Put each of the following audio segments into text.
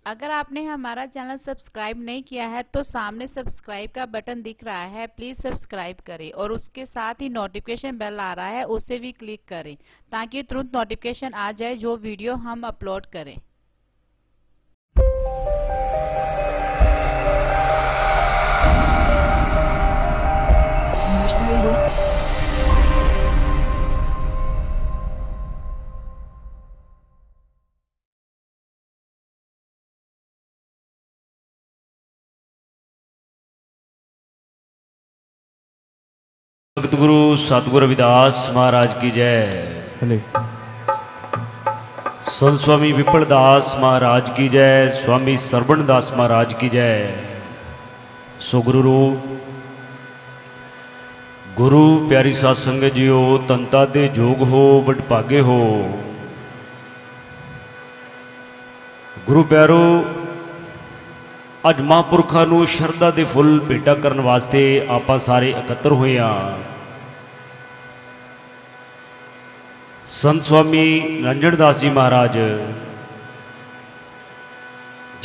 अगर आपने हमारा चैनल सब्सक्राइब नहीं किया है तो सामने सब्सक्राइब का बटन दिख रहा है, प्लीज सब्सक्राइब करें और उसके साथ ही नोटिफिकेशन बेल आ रहा है, उसे भी क्लिक करें ताकि तुरंत नोटिफिकेशन आ जाए जो वीडियो हम अपलोड करें। भगत गुरु सतगुरु रविदास महाराज की जय। संत स्वामी विपल दास महाराज की जय। स्वामी सरवण दास महाराज की जय। सो गुरु रूप गुरु प्यारी साध संगत जियो, तंता दे जोग हो बड़ भागे हो। गुरु प्यारो, अज महापुरखा नूं शरदा दे फुल भेटा करन वास्ते आपां सारे एकत्र होए हां। संत स्वामी निरंजन दास जी महाराज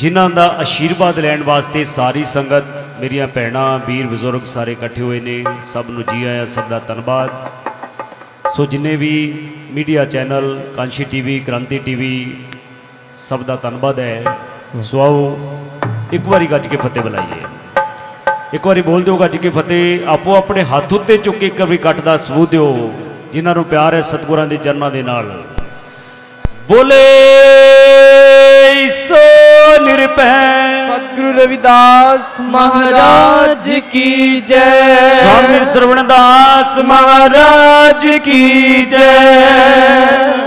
जिन्हां दा आशीर्वाद लैण वास्ते सारी संगत, मेरिया भैणां वीर बजुर्ग सारे इकट्ठे हुए ने। सब नूं जी आया, सब दा धन्नवाद। सो जिन्ने भी मीडिया चैनल, कांशी टीवी, क्रांति टीवी, सब दा धन्नवाद है। सो आओ एक बारी गज के फतेह बुलाइए। एक बारी बोल दो गज के फतेह। आपो अपने हाथ उत्ते चुक के कभी कट दा सबूत दो जिन्होंने प्यार है सतगुरां दे चरनां दे नाल। बोले सो निरभै सतगुरु रविदास महाराज की जय। स्वामी श्रवण दास महाराज की जय।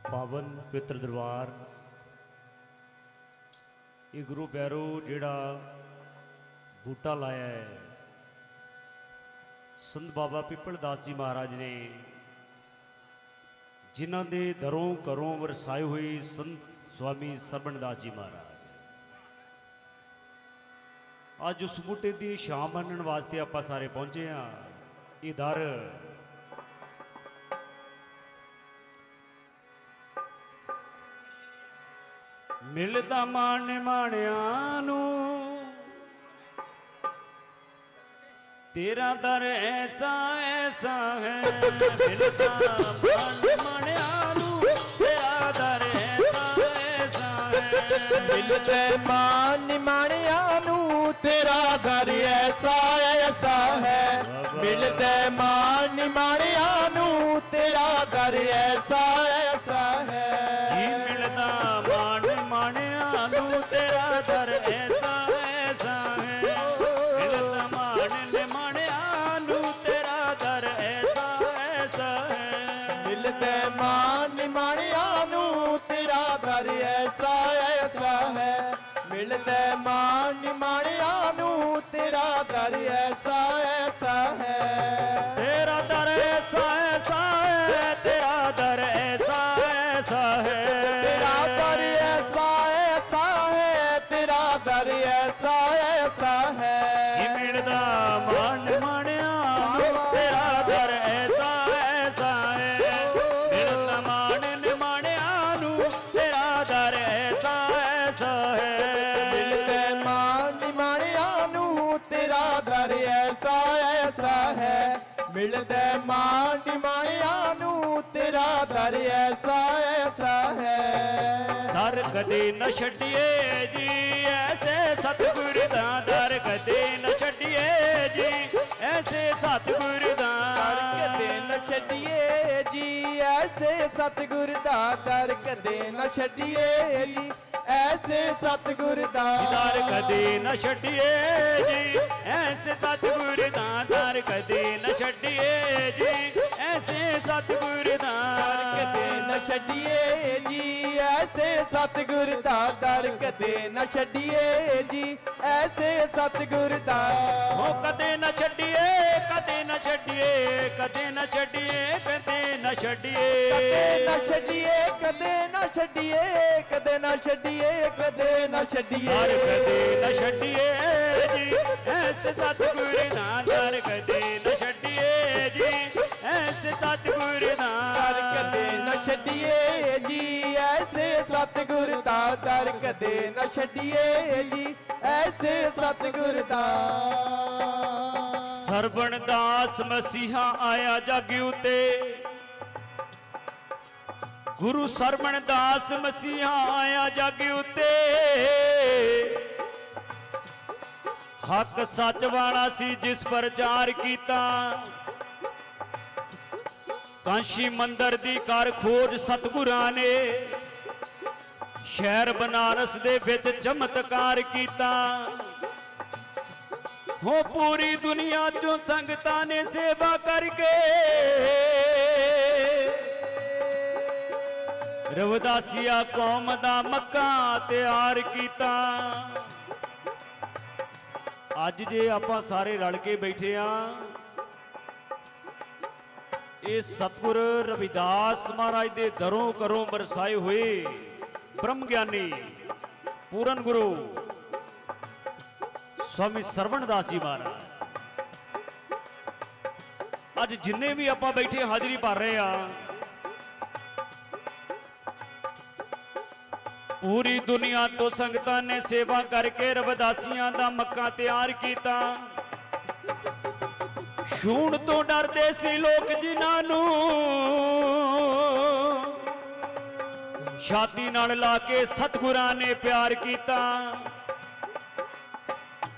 पावन पवित्र दरबार, ये गुरु प्यारो जिहड़ा बूटा लाया है। संत बाबा पिपल दास जी महाराज ने जिन्हों के दरों घरों वरसाई हुई संत स्वामी सरवण दास जी महाराज अज उस बूटे की छां बनने वास्ते आप सारे पहुंचे हाँ। ये दर मिलता मान माणिया नूं तेरा दर ऐसा ऐसा है। मिलता मान माणिया नूं तेरा दर ऐसा ऐसा है। मिलते मान माणिया नूं तेरा दर ऐसा ऐसा है। मिलते मान माणिया नूं तेरा दर ऐसा ऐसा है। जी मिलता मान माणिया नूं तेरा दर ऐसा ऐसा है। मिलता मान माणिया नूं तेरा दर ऐसा ऐसा है। मिलते मान माणिया नूं तेरा दर ऐसा ऐसा है। मिलते मान माणिया नूं तेरा दर ऐसा ऐसा है। तेरा दर ऐसा ऐसा है। तेरा दर ऐसा ऐसा है। तेरा दर ऐसा ऐसा है। तेरा दर ऐसा ऐसा है। जी मिलता मान माणिया नूं तेरा दर ऐसा ऐसा है। मिलता मान माणिया नूं तेरा दर ऐसा ऐसा है। मिलते मान माणिया नूं तेरा दर ऐसा ऐसा है। मिलते मान माणिया नूं तेरा दर ऐसा ऐसा है। दर कदे न छड़िए जी ऐसे सतगुर दा। दर कदे न छड़िए जी ऐसे सतगुर दा। दर कदे न छड़िए जी ऐसे सतगुर दा। दर कदे न छड़िए जी ऐसे सतगुर दा। दर कदे न छड़िए जी ऐसे सतगुर दा। दर कदे न छड़िए जी ऐसे सतगुर दा। दर कदे न छड़िए जी ऐसे सतगुर दा। दर कदे न छड़िए जी ऐसे सतगुर दा। हो कदे न छड़िए कदे न छड़िए कदे न छड़िए कदे न छड़िए कदे न छड़िए कदे न छड़िए कदे न छड़िए कदे न छड़िए। दर कदे न छड़िए जी ऐसे सतगुर दा। दर कदे न छड़िए जी ऐसे सतगुर दा। दर कदे न छड़िए जी ऐसे सतगुर दा। दर कदे न छड़िए जी ऐसे सतगुर दा। सरवण दास मसीहा आया जग उते। गुरु सरवण दास मसीहा आया जग उते। हक सच वाला सी जिस प्रचार कीता। कांशी मंदिर दी कर खोज सतगुरां ने। शहर बनारस दे विच चमत्कार कीता। हो पूरी दुनिया चों संगतां ने सेवा करके रविदासिया कौम दा मक्का तैयार कीता। अज जे आपां सारे रल के बैठे हाँ ये सतगुर रविदास महाराज दे दरों घरों बरसाए हुए ब्रह्म ज्ञानी पूरन गुरु स्वामी सरवण दास जी महाराज अज जिन्ने भी आप बैठे हाजिरी भर रहे हैं। पूरी दुनिया तो संगतां ने सेवा करके रविदासियां दा मक्का तैयार कीता। छूण तो डरदे सी लोग जिन्हां नूं छाती नाल ला के सतगुरां ने प्यार कीता।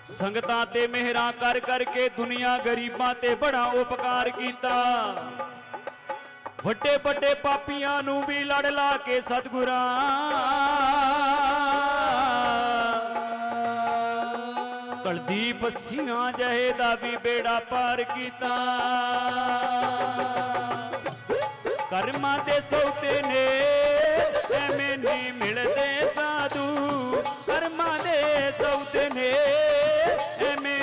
संगतां ते मेहरां कर करके दुनिया गरीबां ते बड़ा उपकार कीता। ਵੱਡੇ ਵੱਡੇ ਪਾਪੀਆਂ ਨੂੰ ਵੀ ਲੜ ਲਾ ਕੇ ਸਤਿਗੁਰਾਂ ਕੁਲਦੀਪ ਸਿੰਘਾਂ ਜਹੇ ਦਾ ਵੀ ਬੇੜਾ ਪਾਰ ਕੀਤਾ। ਕਰਮਾਂ ਦੇ ਸੌਤੇ ਨੇ ਐਵੇਂ ਨਹੀਂ ਮਿਲਦੇ ਸਾਧੂ। ਕਰਮਾਂ ਦੇ ਸੌਤੇ ਨੇ ਐਵੇਂ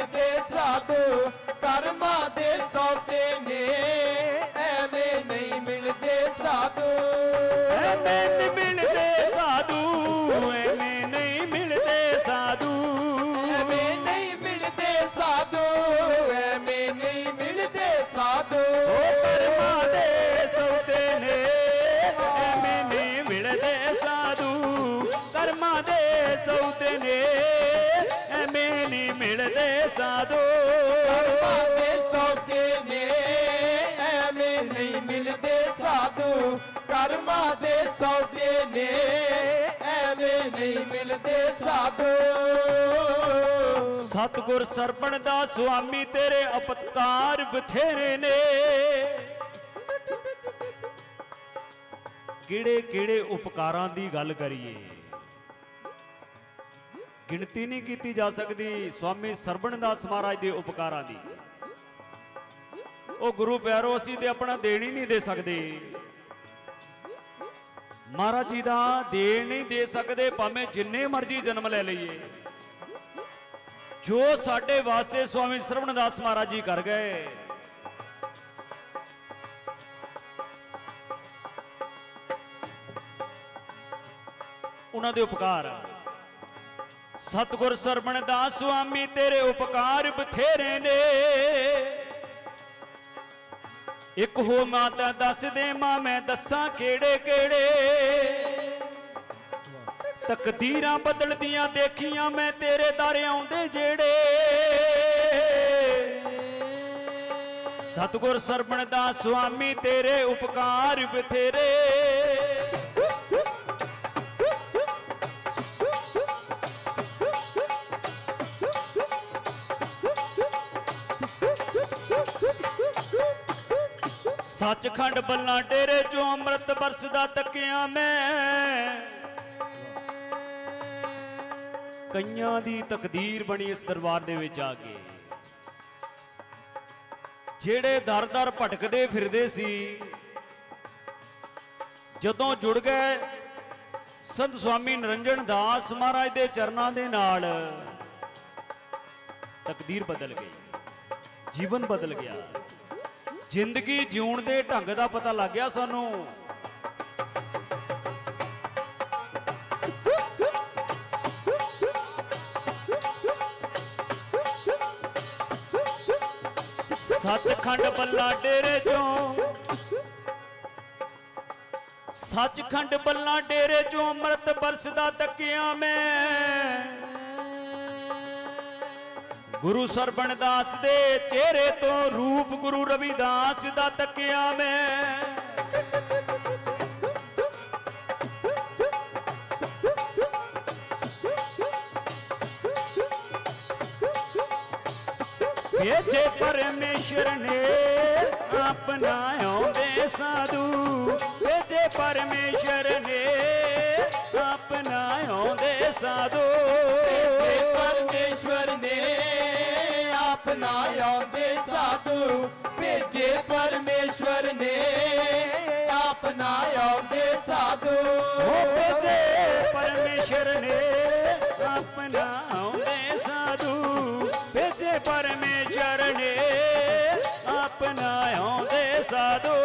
मिलते साधु कर्मा दे सौदे ने एवें नहीं मिलते साधु एवें नहीं मिलते साधु एवें नहीं मिलते साधु एवें नहीं मिलते साधु एवें नहीं मिलते साधु कर्मा दे सौदे ने एवें नहीं मिलते साधु कर्मा दे सौदे ने एवें नहीं मिलते साधु कर्मा दे सौदे ने एवें नहीं मिलते साधु कर्मा दे सौदे ने एवें नहीं मिलते साधु सतगुर सरपण दा स्वामी तेरे अपतकार बथेरे ने किहड़े किहड़े उपकारां दी गल करिए गिनती नहीं की जा सकती स्वामी सरबण दास महाराज के उपकारां दी ओ गुरु प्यारो असीं ते अपना देण ही नहीं दे सकते महाराज जी का देण नहीं दे सकते भावें जिन्ने मर्जी जन्म ले लीए जो साडे वास्ते स्वामी सरवण दास महाराज जी कर गए उन्हां दे उपकार सतगुर सरवण दास स्वामी तेरे उपकार बथेरे ने एक हो माता दस दे मां मैं दसा केड़े केड़े तकदीरां बदलदियां देखियां मैं तेरे दर आउंदे जेड़े सतगुर सरवण दास स्वामी तेरे उपकार बथेरे सचखंड बल्ला डेरे चो अमृत बरसदा तकिया मैं कईयां दी तकदीर बनी इस दरबार दे विच आ गए जेड़े दर दर भटकदे फिरदे सी जदों जुड़ गए संत स्वामी निरंजन दास महाराज दे चरनां दे नाल तकदीर बदल गई जीवन बदल गया जिंदगी जीउण दे ढंग दा पता लग गया सानू सचखंड बल्ला डेरे चो सचखंड बल्ला डेरे चो अमृत बरसदा तकिया मैं गुरु सरवण दास दे चेहरे तो रूप गुरु रविदास दा तकिया मैं भेजे परमेश्वर ने अपना आउंदे साधु भेजे परमेश्वर ने अपना आउंदे साधु परमेश्वर ने अपना आउंदे साधु भेजे परमेश्वर ने अपना आउंदे साधु भेजे परमेश्वर ने अपना आउंदे साधु भेजे परमेश्वर ने अपना आउंदे साधु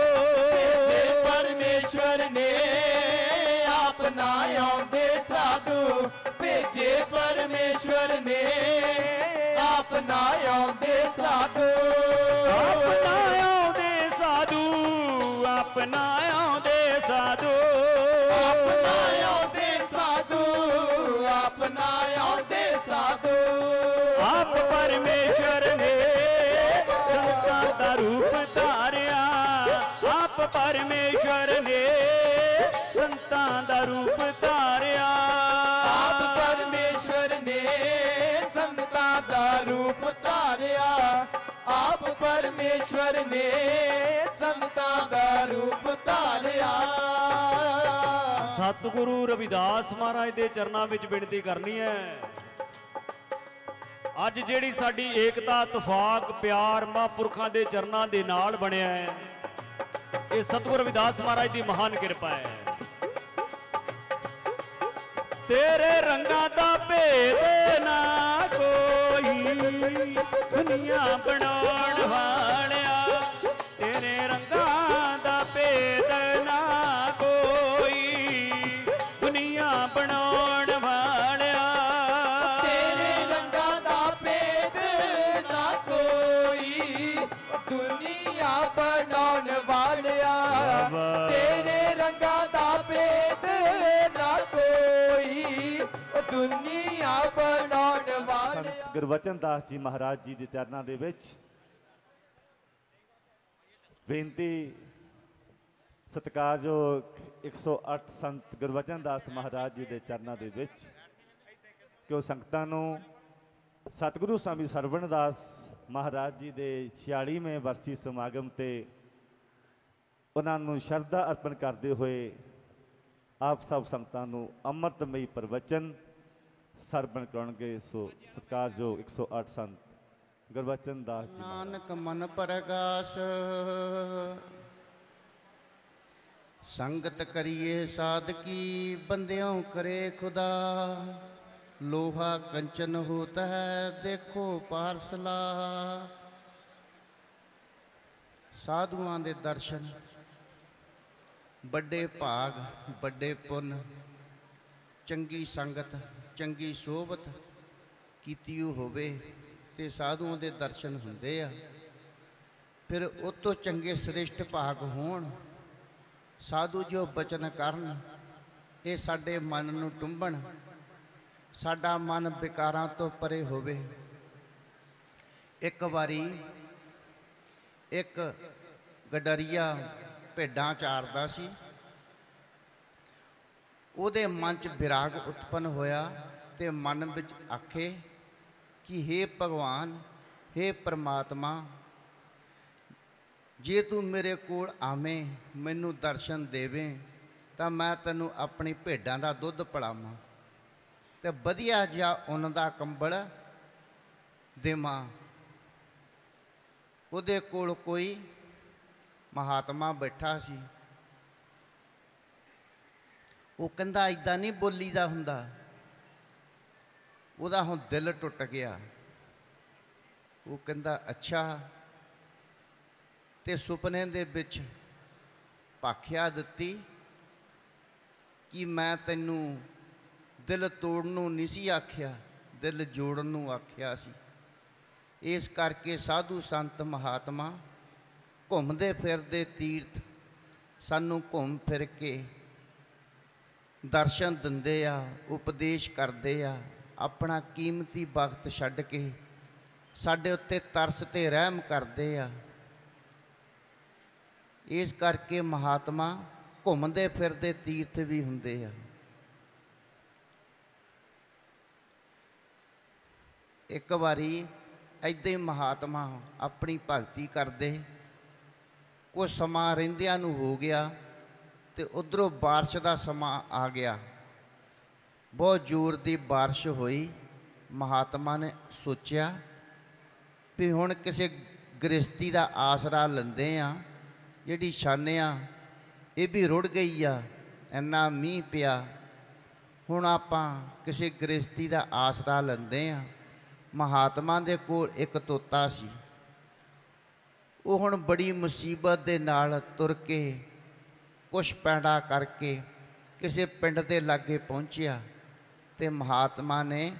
भेजे परमेश्वर ने अपना आउंदे साधु भेजे परमेश्वर ने अपना आउंदे साधु अपना आउंदे साधु अपना आउंदे साधु अपना आउंदे साधु अपना आउंदे साधु आप परमेश्वर ने संतां दा रूप धारिया आप परमेश्वर ने संतां दा रूप धारिया आप परमेश्वर ने संतां दा रूप धारिया आप परमेश्वर ने संतां दा रूप धारिया सतगुरु रविदास महाराज दे चरनां विच बेनती करनी है अज जेड़ी साडी एकता इतफाक प्यार महापुरखां दे चरनां दे नाल बनिया है ये सतगुरु रविदास महाराज दी महान किरपा है तेरे रंगा दा भेद ना कोई ਦੁਨੀਆ ਬਣਾਉਣ ਵਾਲਿਆ ਤੇਰੇ ਰੰਗਾਂ ਦਾ ਭੇਦ ਨਾ ਕੋਈ, ਦੁਨੀਆ ਬਣਾਉਣ ਵਾਲਿਆ ਤੇਰੇ ਰੰਗਾਂ ਦਾ ਭੇਦ ਨਾ ਕੋਈ, ਦੁਨੀਆ ਬਣਾਉਣ ਵਾਲਿਆ ਤੇਰੇ ਰੰਗਾਂ ਦਾ ਭੇਦ ਨਾ ਕੋਈ, ਦੁਨੀਆ ਬਣਾਉਣ ਵਾਲਿਆ। ਸੰਤ ਗੁਰਬਚਨ ਦਾਸ ਜੀ ਮਹਾਰਾਜ ਜੀ ਦੇ ਚਰਨਾਂ ਦੇ ਵਿੱਚ ਬੇਨਤੀ ਸਤਿਕਾਰਯੋਗ 108 ਸੰਤ ਗੁਰਬਚਨ ਦਾਸ ਮਹਾਰਾਜ ਜੀ ਦੇ ਚਰਨਾਂ ਦੇ ਵਿੱਚ ਕਿ ਉਹ ਸੰਗਤਾਂ ਨੂੰ ਸਤਿਗੁਰੂ ਸਵਾਮੀ ਸਰਵਣ ਦਾਸ ਮਹਾਰਾਜ ਜੀ ਦੇ 46ਵੇਂ ਵਰਸੀ ਸਮਾਗਮ ਤੇ ਉਹਨਾਂ ਨੂੰ ਸ਼ਰਧਾ ਅਰਪਣ ਕਰਦੇ ਹੋਏ ਆਪ ਸਭ ਸੰਗਤਾਂ ਨੂੰ ਅੰਮ੍ਰਿਤਮਈ ਪ੍ਰਵਚਨ ਸਰਵਣ ਕਰਨਗੇ। ਸੋ ਸਤਿਕਾਰਯੋਗ 108 ਸੰਤ ਗੁਰਬਚਨ ਦਾਸ ਜੀ। ਨਾਨਕ ਮਨ ਪ੍ਰਗਾਸ ਸੰਗਤ ਕਰੀਏ ਸਾਧਕੀ, ਬੰਦਿਓਂ ਕਰੇ ਖੁਦਾ। ਲੋਹਾ ਕੰਚਨ ਹੋਤਾ ਹੈ ਦੇਖੋ ਪਾਰਸਲਾ। ਸਾਧੂਆਂ ਦੇ ਦਰਸ਼ਨ ਵੱਡੇ ਭਾਗ, ਵੱਡੇ ਪੁੰਨ, ਚੰਗੀ ਸੰਗਤ, ਚੰਗੀ ਸੋਭਤ ਕੀਤੀ ਹੋਵੇ ਤੇ ਸਾਧੂਆਂ ਦੇ ਦਰਸ਼ਨ ਹੁੰਦੇ ਆ। ਫਿਰ ਉਹ ਤੋਂ ਚੰਗੇ ਸ੍ਰੇਸ਼ਟ ਭਾਗ ਹੋਣ ਸਾਧੂ ਜੋ ਬਚਨ ਕਰਨ, ਇਹ ਸਾਡੇ ਮਨ ਨੂੰ ਟੁੰਬਣ, ਸਾਡਾ ਮਨ ਵਿਕਾਰਾਂ ਤੋਂ ਪਰੇ ਹੋਵੇ। ਇੱਕ ਵਾਰੀ ਇੱਕ ਗਡਰੀਆ ਭੇਡਾਂ ਚਾਰਦਾ ਸੀ। ਉਹਦੇ ਮਨ 'ਚ ਵਿਰਾਗ ਉਤਪੰਨ ਹੋਇਆ ਤੇ ਮਨ ਵਿੱਚ ਆਖੇ ਕਿ हे ਭਗਵਾਨ, हे ਪ੍ਰਮਾਤਮਾ, ਜੇ ਤੂੰ ਮੇਰੇ ਕੋਲ ਆਵੇਂ, ਮੈਨੂੰ ਦਰਸ਼ਨ ਦੇਵੇਂ ਤਾਂ ਮੈਂ ਤੈਨੂੰ ਆਪਣੀ ਭੇਡਾਂ ਦਾ ਦੁੱਧ ਪਿਲਾਵਾਂ ਤੇ ਵਧੀਆ ਜਿਹਾ ਉੱਨ ਦਾ ਕੰਬਲ ਦੇਵਾਂ। ਉਹਦੇ ਕੋਲ ਕੋਈ ਮਹਾਤਮਾ ਬੈਠਾ ਸੀ। ਉਹ ਕਹਿੰਦਾ ਇੱਦਾਂ ਨਹੀਂ ਬੋਲੀਦਾ ਹੁੰਦਾ। ਉਹਦਾ ਹੁਣ ਦਿਲ ਟੁੱਟ ਗਿਆ। ਉਹ ਕਹਿੰਦਾ ਅੱਛਾ। ਤੇ ਸੁਪਨੇ ਦੇ ਵਿੱਚ ਭਾਖਿਆ ਦਿੱਤੀ ਕਿ ਮੈਂ ਤੈਨੂੰ ਦਿਲ ਤੋੜਨ ਨੂੰ ਨਹੀਂ ਸੀ ਆਖਿਆ, ਦਿਲ ਜੋੜਨ ਨੂੰ ਆਖਿਆ ਸੀ। ਇਸ ਕਰਕੇ ਸਾਧੂ ਸੰਤ ਮਹਾਤਮਾ ਘੁੰਮਦੇ ਫਿਰਦੇ ਤੀਰਥ ਸਾਨੂੰ ਘੁੰਮ ਫਿਰ ਕੇ ਦਰਸ਼ਨ ਦਿੰਦੇ ਆ, ਉਪਦੇਸ਼ ਕਰਦੇ ਆ, ਆਪਣਾ ਕੀਮਤੀ ਵਕਤ ਛੱਡ ਕੇ ਸਾਡੇ ਉੱਤੇ ਤਰਸ ਤੇ ਰਹਿਮ ਕਰਦੇ ਆ। ਇਸ ਕਰਕੇ ਮਹਾਤਮਾ ਘੁੰਮਦੇ ਫਿਰਦੇ ਤੀਰਥ ਵੀ ਹੁੰਦੇ ਆ। ਇੱਕ ਵਾਰੀ ਇੱਦਾਂ ਹੀ ਮਹਾਤਮਾ ਆਪਣੀ ਭਗਤੀ ਕਰਦੇ, ਕੁਝ ਸਮਾਂ ਰਹਿੰਦਿਆਂ ਨੂੰ ਹੋ ਗਿਆ ਤੇ ਉਧਰੋਂ ਬਾਰਿਸ਼ ਦਾ ਸਮਾਂ ਆ ਗਿਆ। ਬਹੁਤ ਜ਼ੋਰ ਦੀ ਬਾਰਿਸ਼ ਹੋਈ। ਮਹਾਤਮਾ ਨੇ ਸੋਚਿਆ ਵੀ ਹੁਣ ਕਿਸੇ ਗ੍ਰਸਤੀ ਦਾ ਆਸਰਾ ਲੈਂਦੇ ਆ, ਜਿਹੜੀ ਛਾਨਿਆ ਇਹ ਵੀ ਰੁੜ ਗਈ ਆ, ਇੰਨਾ ਮੀਂਹ ਪਿਆ, ਹੁਣ ਆਪਾਂ ਕਿਸੇ ਗ੍ਰਸਤੀ ਦਾ ਆਸਰਾ ਲੈਂਦੇ ਆ। ਮਹਾਤਮਾ ਦੇ ਕੋਲ ਇੱਕ ਤੋਤਾ ਸੀ। ਉਹ ਹੁਣ ਬੜੀ ਮੁਸੀਬਤ ਦੇ ਨਾਲ ਤੁਰ ਕੇ ਕੁਛ ਪੈਂਡਾ ਕਰਕੇ ਕਿਸੇ ਪਿੰਡ ਦੇ ਲਾਗੇ ਪਹੁੰਚਿਆ ਤੇ ਮਹਾਤਮਾ ਨੇ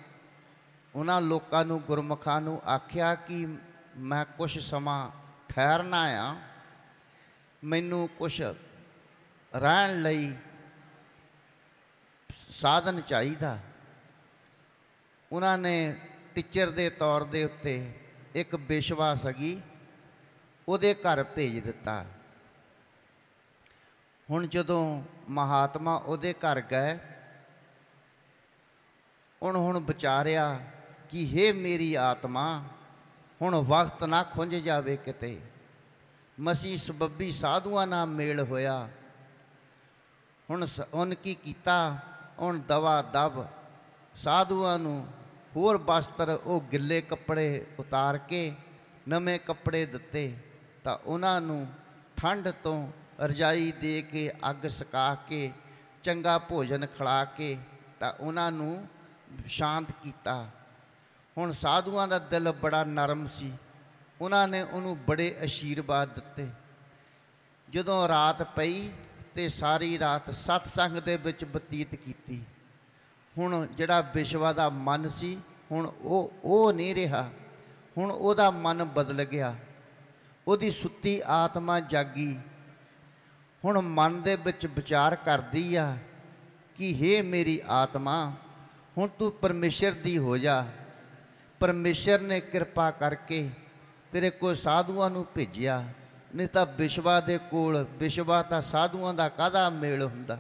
ਉਹਨਾਂ ਲੋਕਾਂ ਨੂੰ, ਗੁਰਮੁਖਾਂ ਨੂੰ ਆਖਿਆ ਕਿ ਮੈਂ ਕੁਛ ਸਮਾਂ ਠਹਿਰਨਾ ਆ, ਮੈਨੂੰ ਕੁਛ ਰਹਿਣ ਲਈ ਸਾਧਨ ਚਾਹੀਦਾ। ਉਹਨਾਂ ਨੇ ਟੀਚਰ ਦੇ ਤੌਰ ਦੇ ਉੱਤੇ ਇੱਕ ਬੇਸ਼ਵਾ ਸਗੀ ਉਹਦੇ ਘਰ ਭੇਜ ਦਿੱਤਾ। ਹੁਣ ਜਦੋਂ ਮਹਾਤਮਾ ਉਹਦੇ ਘਰ ਗਏ, ਹੁਣ ਵਿਚਾਰਿਆ ਕਿ हे ਮੇਰੀ ਆਤਮਾ, ਹੁਣ ਵਕਤ ਨਾ ਖੁੰਝ ਜਾਵੇ ਕਿਤੇ। ਮਸੀਂ ਸਬੱਬੀ ਸਾਧੂਆਂ ਨਾਲ ਮੇਲ ਹੋਇਆ। ਹੁਣ ਕੀ ਕੀਤਾ, ਹੁਣ ਦਵਾ ਦਵ ਸਾਧੂਆਂ ਨੂੰ ਹੋਰ ਬਸਤਰ, ਉਹ ਗਿੱਲੇ ਕੱਪੜੇ ਉਤਾਰ ਕੇ ਨਵੇਂ ਕੱਪੜੇ ਦਿੱਤੇ ਤਾਂ ਉਹਨਾਂ ਨੂੰ ਠੰਡ ਤੋਂ ਰਜਾਈ ਦੇ ਕੇ, ਅੱਗ ਸਕਾ ਕੇ, ਚੰਗਾ ਭੋਜਨ ਖਿਲਾ ਕੇ ਤਾਂ ਉਹਨਾਂ ਨੂੰ ਸ਼ਾਂਤ ਕੀਤਾ। ਹੁਣ ਸਾਧੂਆਂ ਦਾ ਦਿਲ ਬੜਾ ਨਰਮ ਸੀ। ਉਹਨਾਂ ਨੇ ਉਹਨੂੰ ਬੜੇ ਆਸ਼ੀਰਵਾਦ ਦਿੱਤੇ। ਜਦੋਂ ਰਾਤ ਪਈ ਤੇ ਸਾਰੀ ਰਾਤ ਸਤਸੰਗ ਦੇ ਵਿੱਚ ਬਤੀਤ ਕੀਤੀ। ਹੁਣ ਜਿਹੜਾ ਵਿਸ਼ਵਾ ਦਾ ਮਨ ਸੀ ਹੁਣ ਉਹ ਨਹੀਂ ਰਿਹਾ, ਹੁਣ ਉਹਦਾ ਮਨ ਬਦਲ ਗਿਆ, ਉਹਦੀ ਸੁੱਤੀ ਆਤਮਾ ਜਾਗੀ। ਹੁਣ ਮਨ ਦੇ ਵਿੱਚ ਵਿਚਾਰ ਕਰਦੀ ਆ ਕਿ ਹੇ ਮੇਰੀ ਆਤਮਾ, ਹੁਣ ਤੂੰ ਪਰਮੇਸ਼ਰ ਦੀ ਹੋ ਜਾ। ਪਰਮੇਸ਼ਰ ਨੇ ਕਿਰਪਾ ਕਰਕੇ ਤੇਰੇ ਕੋਲ ਸਾਧੂਆਂ ਨੂੰ ਭੇਜਿਆ, ਨਹੀਂ ਤਾਂ ਵਿਸ਼ਵਾ ਦੇ ਕੋਲ, ਵਿਸ਼ਵਾ ਤਾਂ ਸਾਧੂਆਂ ਦਾ ਕਾਹਦਾ ਮੇਲ ਹੁੰਦਾ।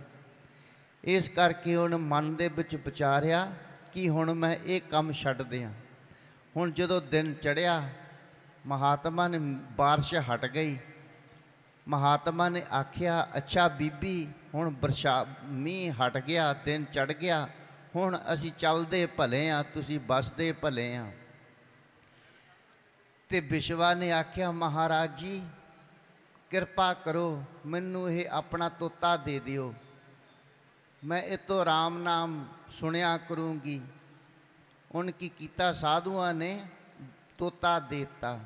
ਇਸ ਕਰਕੇ ਹੁਣ ਮਨ ਦੇ ਵਿੱਚ ਵਿਚਾਰਿਆ ਕਿ ਹੁਣ ਮੈਂ ਇਹ ਕੰਮ ਛੱਡ ਦਿਆਂ। ਹੁਣ ਜਦੋਂ ਦਿਨ ਚੜ੍ਹਿਆ, ਮਹਾਤਮਾ ਨੇ, ਬਾਰਿਸ਼ ਹਟ ਗਈ। ਮਹਾਤਮਾ ਨੇ ਆਖਿਆ, ਅੱਛਾ ਬੀਬੀ, ਹੁਣ ਮੀਂਹ ਹਟ ਗਿਆ, ਦਿਨ ਚੜ੍ਹ ਗਿਆ, ਹੁਣ ਅਸੀਂ ਚੱਲਦੇ ਭਲੇ ਆ, ਤੁਸੀਂ ਬਸਦੇ ਭਲੇ ਆ। ਤੇ ਵਿਸ਼ਵਾ ਨੇ ਆਖਿਆ, ਮਹਾਰਾਜ ਜੀ ਕਿਰਪਾ ਕਰੋ, ਮੈਨੂੰ ਇਹ ਆਪਣਾ ਤੋਤਾ ਦੇ ਦਿਓ, ਮੈਂ ਇਹ ਤੋਂ ਰਾਮ ਨਾਮ ਸੁਣਿਆ ਕਰੂੰਗੀ। ਹੁਣ ਕੀ ਕੀਤਾ, ਸਾਧੂਆਂ ਨੇ ਤੋਤਾ ਦੇਤਾ।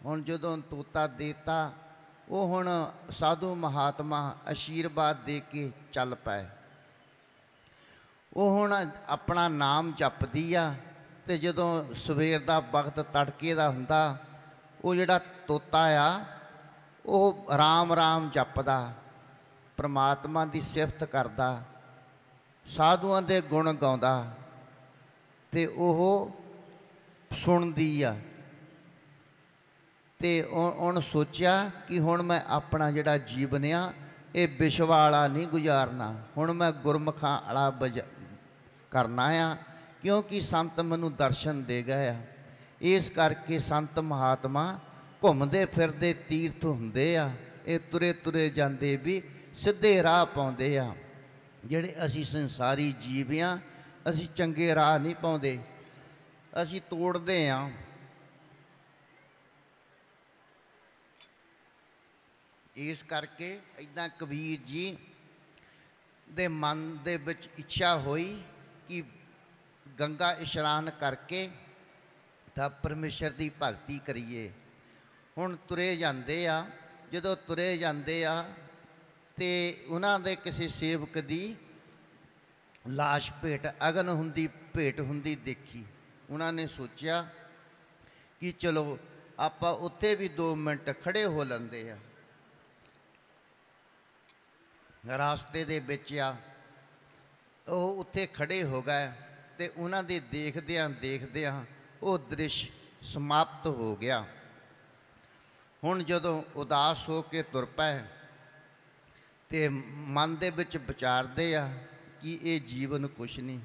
ਹੁਣ ਜਦੋਂ ਤੋਤਾ ਦੇਤਾ, ਉਹ ਹੁਣ ਸਾਧੂ ਮਹਾਤਮਾ ਆਸ਼ੀਰਵਾਦ ਦੇ ਕੇ ਚੱਲ ਪਏ। ਉਹ ਹੁਣ ਆਪਣਾ ਨਾਮ ਜਪਦੀ ਆ। ਤੇ ਜਦੋਂ ਸਵੇਰ ਦਾ ਵਕਤ ਤੜਕੇ ਦਾ ਹੁੰਦਾ, ਉਹ ਜਿਹੜਾ ਤੋਤਾ ਆ ਉਹ ਰਾਮ ਰਾਮ ਜਪਦਾ, ਪ੍ਰਮਾਤਮਾ ਦੀ ਸਿਫਤ ਕਰਦਾ, ਸਾਧੂਆਂ ਦੇ ਗੁਣ ਗਾਉਂਦਾ ਤੇ ਉਹ ਸੁਣਦੀ ਆ। ਤੇ ਉਹਨੇ ਸੋਚਿਆ ਕਿ ਹੁਣ ਮੈਂ ਆਪਣਾ ਜਿਹੜਾ ਜੀਵਨ ਆ ਇਹ ਵਿਸ਼ਵਾ ਵਾਲਾ ਨਹੀਂ ਗੁਜ਼ਾਰਨਾ, ਹੁਣ ਮੈਂ ਗੁਰਮੁਖਾਂ ਵਾਲਾ ਕਰਨਾ ਆ, ਕਿਉਂਕਿ ਸੰਤ ਮੈਨੂੰ ਦਰਸ਼ਨ ਦੇ ਗਏ ਆ। ਇਸ ਕਰਕੇ ਸੰਤ ਮਹਾਤਮਾ ਘੁੰਮਦੇ ਫਿਰਦੇ ਤੀਰਥ ਹੁੰਦੇ ਆ, ਇਹ ਤੁਰੇ ਤੁਰੇ ਜਾਂਦੇ ਵੀ ਸਿੱਧੇ ਰਾਹ ਪਾਉਂਦੇ ਆ। ਜਿਹੜੇ ਅਸੀਂ ਸੰਸਾਰੀ ਜੀਵ ਆ, ਅਸੀਂ ਚੰਗੇ ਰਾਹ ਨਹੀਂ ਪਾਉਂਦੇ, ਅਸੀਂ ਤੋੜਦੇ ਆ। ਇਸ ਕਰਕੇ ਇੱਦਾਂ ਕਬੀਰ ਜੀ ਦੇ ਮਨ ਦੇ ਵਿੱਚ ਇੱਛਾ ਹੋਈ ਕਿ ਗੰਗਾ ਇਸ਼ਨਾਨ ਕਰਕੇ ਤਾਂ ਪਰਮੇਸ਼ਰ ਦੀ ਭਗਤੀ ਕਰੀਏ। ਹੁਣ ਤੁਰੇ ਜਾਂਦੇ ਆ, ਜਦੋਂ ਤੁਰੇ ਜਾਂਦੇ ਆ ਤੇ ਉਹਨਾਂ ਦੇ ਕਿਸੇ ਸੇਵਕ ਦੀ ਲਾਸ਼ ਅਗਨ ਹੁੰਦੀ ਭੇਟ ਹੁੰਦੀ ਦੇਖੀ। ਉਹਨਾਂ ਨੇ ਸੋਚਿਆ ਕਿ ਚਲੋ ਆਪਾਂ ਉੱਥੇ ਵੀ 2 ਮਿੰਟ ਖੜੇ ਹੋ ਲੈਂਦੇ ਆ। ਰਾਸਤੇ ਦੇ ਵਿੱਚ ਆ, ਉਹ ਉੱਥੇ ਖੜੇ ਹੋ ਗਏ ਤੇ ਉਹਨਾਂ ਦੇ ਦੇਖਦਿਆਂ ਦੇਖਦਿਆਂ ਉਹ ਦ੍ਰਿਸ਼ ਸਮਾਪਤ ਹੋ ਗਿਆ। ਹੁਣ ਜਦੋਂ ਉਦਾਸ ਹੋ ਕੇ ਤੁਰ ਪਏ ਤੇ ਮਨ ਦੇ ਵਿੱਚ ਵਿਚਾਰਦੇ ਆ ਕਿ ਇਹ ਜੀਵਨ ਕੁਛ ਨਹੀਂ।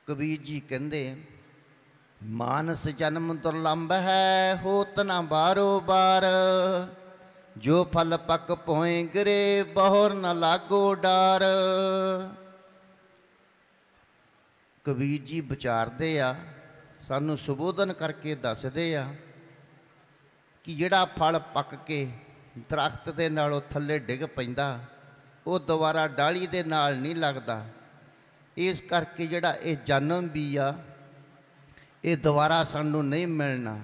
ਕਬੀਰ ਜੀ ਕਹਿੰਦੇ, ਮਾਨਸ ਜਨਮ ਦੁਰਲੰਭ ਹੈ, ਹੋਤ ਨਾ ਬਾਰੋ ਬਾਰ, ਜੋ ਫਲ ਪੱਕ ਭੋਏ ਗਿਰੇ, ਬਹੁਰ ਨ ਲਾਗੋ ਡਾਰ। ਕਬੀਰ ਜੀ ਵਿਚਾਰਦੇ ਆ, ਸਾਨੂੰ ਸੰਬੋਧਨ ਕਰਕੇ ਦੱਸਦੇ ਆ ਕਿ ਜਿਹੜਾ ਫਲ ਪੱਕ ਕੇ ਦਰਖਤ ਦੇ ਨਾਲੋਂ ਥੱਲੇ ਡਿੱਗ ਪੈਂਦਾ, ਉਹ ਦੁਬਾਰਾ ਡਾਲੀ ਦੇ ਨਾਲ ਨਹੀਂ ਲੱਗਦਾ। ਇਸ ਕਰਕੇ ਜਿਹੜਾ ਇਹ ਜਨਮ ਵੀ ਆ, ਇਹ ਦੁਬਾਰਾ ਸਾਨੂੰ ਨਹੀਂ ਮਿਲਣਾ।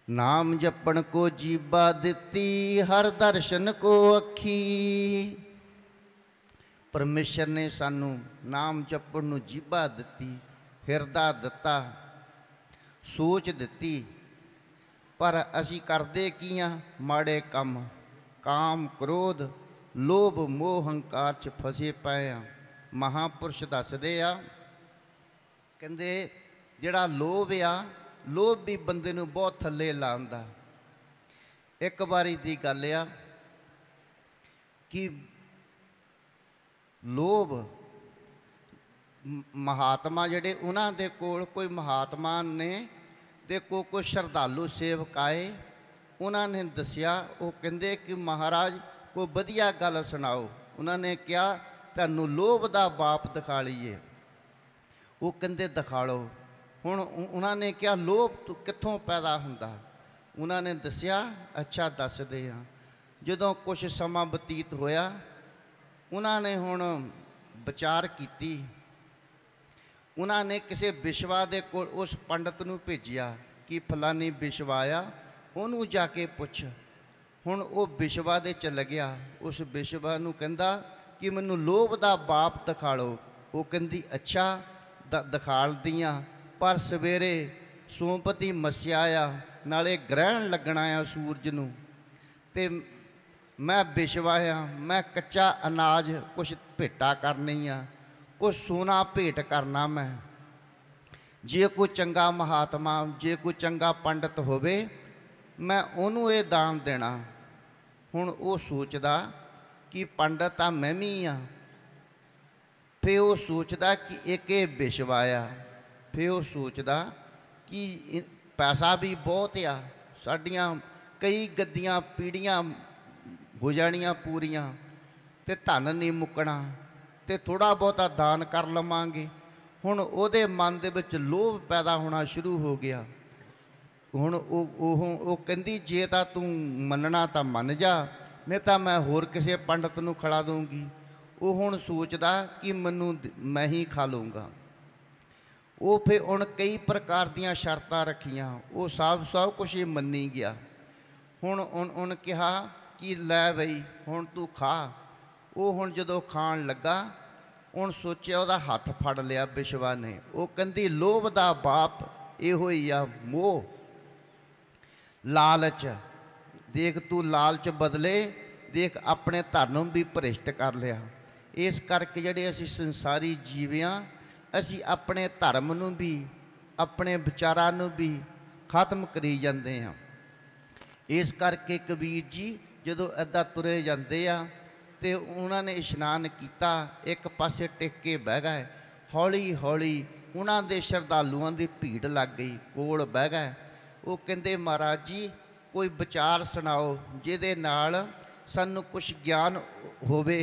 ਨਾਮ ਜਪਣ ਕੋ ਜੀਬਾ ਦਿੱਤੀ, ਹਰ ਦਰਸ਼ਨ ਕੋ ਅੱਖੀ। ਪਰਮੇਸ਼ਰ ਨੇ ਸਾਨੂੰ ਨਾਮ ਜਪਣ ਨੂੰ ਜੀਬਾ ਦਿੱਤੀ, ਹਿਰਦਾ ਦਿੱਤਾ, ਸੋਚ ਦਿੱਤੀ, ਪਰ ਅਸੀਂ ਕਰਦੇ ਕੀ ਆ? ਮਾੜੇ ਕੰਮ, ਕਾਮ ਕ੍ਰੋਧ ਲੋਭ ਮੋਹ ਹੰਕਾਰ 'ਚ ਫਸੇ ਪਏ ਆ। ਮਹਾਂਪੁਰਸ਼ ਦੱਸਦੇ ਆ, ਕਹਿੰਦੇ ਜਿਹੜਾ ਲੋਭ ਆ, ਲੋਭ ਵੀ ਬੰਦੇ ਨੂੰ ਬਹੁਤ ਥੱਲੇ ਲਾਉਂਦਾ। ਇੱਕ ਵਾਰੀ ਦੀ ਗੱਲ ਆ ਕਿ ਲੋਭ ਮਹਾਤਮਾ ਜਿਹੜੇ ਉਹਨਾਂ ਦੇ ਕੋਲ ਕੋਈ ਮਹਾਤਮਾ ਨੇ ਦੇਖੋ ਕੋਈ ਸ਼ਰਧਾਲੂ ਸੇਵਕ ਆਏ, ਉਹਨਾਂ ਨੇ ਦੱਸਿਆ, ਉਹ ਕਹਿੰਦੇ ਕਿ ਮਹਾਰਾਜ ਕੋਈ ਵਧੀਆ ਗੱਲ ਸੁਣਾਓ। ਉਹਨਾਂ ਨੇ ਕਿਹਾ ਤੁਹਾਨੂੰ ਲੋਭ ਦਾ ਬਾਪ ਦਿਖਾ ਲਈਏ। ਉਹ ਕਹਿੰਦੇ ਦਿਖਾ ਲਓ। ਹੁਣ ਉਹਨਾਂ ਨੇ ਕਿਹਾ ਲੋਭ ਕਿੱਥੋਂ ਪੈਦਾ ਹੁੰਦਾ? ਉਹਨਾਂ ਨੇ ਦੱਸਿਆ, ਅੱਛਾ ਦੱਸਦੇ ਹਾਂ। ਜਦੋਂ ਕੁਛ ਸਮਾਂ ਬਤੀਤ ਹੋਇਆ, ਉਹਨਾਂ ਨੇ ਹੁਣ ਵਿਚਾਰ ਕੀਤੀ। ਉਹਨਾਂ ਨੇ ਕਿਸੇ ਵਿਸ਼ਵਾ ਦੇ ਕੋਲ ਉਸ ਪੰਡਤ ਨੂੰ ਭੇਜਿਆ कि फलानी विशवा आ, ਉਹਨੂੰ ਜਾ ਕੇ ਪੁੱਛ। ਹੁਣ ਉਹ ਵਿਸ਼ਵਾ ਦੇ ਚੱਲ ਗਿਆ। ਉਸ ਵਿਸ਼ਵਾ ਨੂੰ ਕਹਿੰਦਾ ਕਿ ਮੈਨੂੰ ਲੋਭ ਦਾ ਬਾਪ ਦਿਖਾ ਲਓ। ਉਹ ਕਹਿੰਦੀ ਅੱਛਾ ਦਿਖਾਲਦੀ ਹਾਂ, ਪਰ ਸਵੇਰੇ ਸੋਮਪਤੀ ਮੱਸਿਆ ਆ, ਨਾਲੇ ਗ੍ਰਹਿਣ ਲੱਗਣਾ ਆ ਸੂਰਜ ਨੂੰ, ਅਤੇ ਮੈਂ ਵਿਸ਼ਵਾ ਆ, ਮੈਂ ਕੱਚਾ ਅਨਾਜ ਕੁਛ ਭੇਟਾ ਕਰਨੀ ਆ, ਕੁਛ ਸੋਨਾ ਭੇਟ ਕਰਨਾ ਮੈਂ। ਜੇ ਕੋਈ ਚੰਗਾ ਮਹਾਤਮਾ, ਜੇ ਕੋਈ ਚੰਗਾ ਪੰਡਤ ਹੋਵੇ, ਮੈਂ ਉਹਨੂੰ ਇਹ ਦਾਨ ਦੇਣਾ। ਹੁਣ ਉਹ ਸੋਚਦਾ ਕਿ ਪੰਡਤ ਤਾਂ ਮੈਂ ਵੀ ਆ। ਫਿਰ ਉਹ ਸੋਚਦਾ ਕਿ ਇੱਕ ਇਹ ਵਿਸ਼ਵਾ ਆ। ਫਿਰ ਉਹ ਸੋਚਦਾ ਕਿ ਪੈਸਾ ਵੀ ਬਹੁਤ ਆ, ਸਾਡੀਆਂ ਕਈ ਗੱਦੀਆਂ ਪੀੜ੍ਹੀਆਂ ਹੋ ਜਾਣੀਆਂ ਪੂਰੀਆਂ, ਅਤੇ ਧਨ ਨਹੀਂ ਮੁੱਕਣਾ, ਅਤੇ ਥੋੜ੍ਹਾ ਬਹੁਤਾ ਦਾਨ ਕਰ ਲਵਾਂਗੇ। ਹੁਣ ਉਹਦੇ ਮਨ ਦੇ ਵਿੱਚ ਲੋਭ ਪੈਦਾ ਹੋਣਾ ਸ਼ੁਰੂ ਹੋ ਗਿਆ। ਹੁਣ ਉਹ ਕਹਿੰਦੀ ਜੇ ਤਾਂ ਤੂੰ ਮੰਨਣਾ ਤਾਂ ਮੰਨ ਜਾ, ਨਹੀਂ ਤਾਂ ਮੈਂ ਹੋਰ ਕਿਸੇ ਪੰਡਤ ਨੂੰ ਖੜਾ ਦੂੰਗੀ। ਉਹ ਹੁਣ ਸੋਚਦਾ ਕਿ ਮੈਂ ਹੀ ਖਾ ਲਊਂਗਾ। ਉਹ ਫਿਰ ਹੁਣ ਕਈ ਪ੍ਰਕਾਰ ਦੀਆਂ ਸ਼ਰਤਾਂ ਰੱਖੀਆਂ। ਉਹ ਸਭ ਕੁਛ ਇਹ ਮੰਨੀ ਗਿਆ। ਹੁਣ ਉਹਨੇ ਕਿਹਾ ਕਿ ਲੈ ਬਈ ਹੁਣ ਤੂੰ ਖਾ। ਉਹ ਹੁਣ ਜਦੋਂ ਖਾਣ ਲੱਗਾ, ਹੁਣ ਸੋਚਿਆ, ਉਹਦਾ ਹੱਥ ਫੜ ਲਿਆ ਵਿਸ਼ਵਾ ਨੇ। ਉਹ ਕਹਿੰਦੀ ਲੋਭ ਦਾ ਬਾਪ ਇਹੋ ਹੀ ਆ, ਮੋਹ, ਲਾਲਚ। ਦੇਖ ਤੂੰ ਲਾਲਚ ਬਦਲੇ, ਦੇਖ ਆਪਣੇ ਧਨ ਨੂੰ ਵੀ ਭ੍ਰਿਸ਼ਟ ਕਰ ਲਿਆ। ਇਸ ਕਰਕੇ ਜਿਹੜੇ ਅਸੀਂ ਸੰਸਾਰੀ ਜੀਵ ਹਾਂ, ਅਸੀਂ ਆਪਣੇ ਧਰਮ ਨੂੰ ਵੀ, ਆਪਣੇ ਵਿਚਾਰਾਂ ਨੂੰ ਵੀ ਖਤਮ ਕਰੀ ਜਾਂਦੇ ਹਾਂ। ਇਸ ਕਰਕੇ ਕਬੀਰ ਜੀ ਜਦੋਂ ਇੱਦਾਂ ਤੁਰੇ ਜਾਂਦੇ ਆ, ਅਤੇ ਉਹਨਾਂ ਨੇ ਇਸ਼ਨਾਨ ਕੀਤਾ, ਇੱਕ ਪਾਸੇ ਟਿਕ ਕੇ ਬਹਿ ਗਏ। ਹੌਲੀ ਹੌਲੀ ਉਹਨਾਂ ਦੇ ਸ਼ਰਧਾਲੂਆਂ ਦੀ ਭੀੜ ਲੱਗ ਗਈ, ਕੋਲ ਬਹਿ ਗਏ। ਉਹ ਕਹਿੰਦੇ ਮਹਾਰਾਜ ਜੀ ਕੋਈ ਵਿਚਾਰ ਸੁਣਾਓ ਜਿਹਦੇ ਨਾਲ ਸਾਨੂੰ ਕੁਛ ਗਿਆਨ ਹੋਵੇ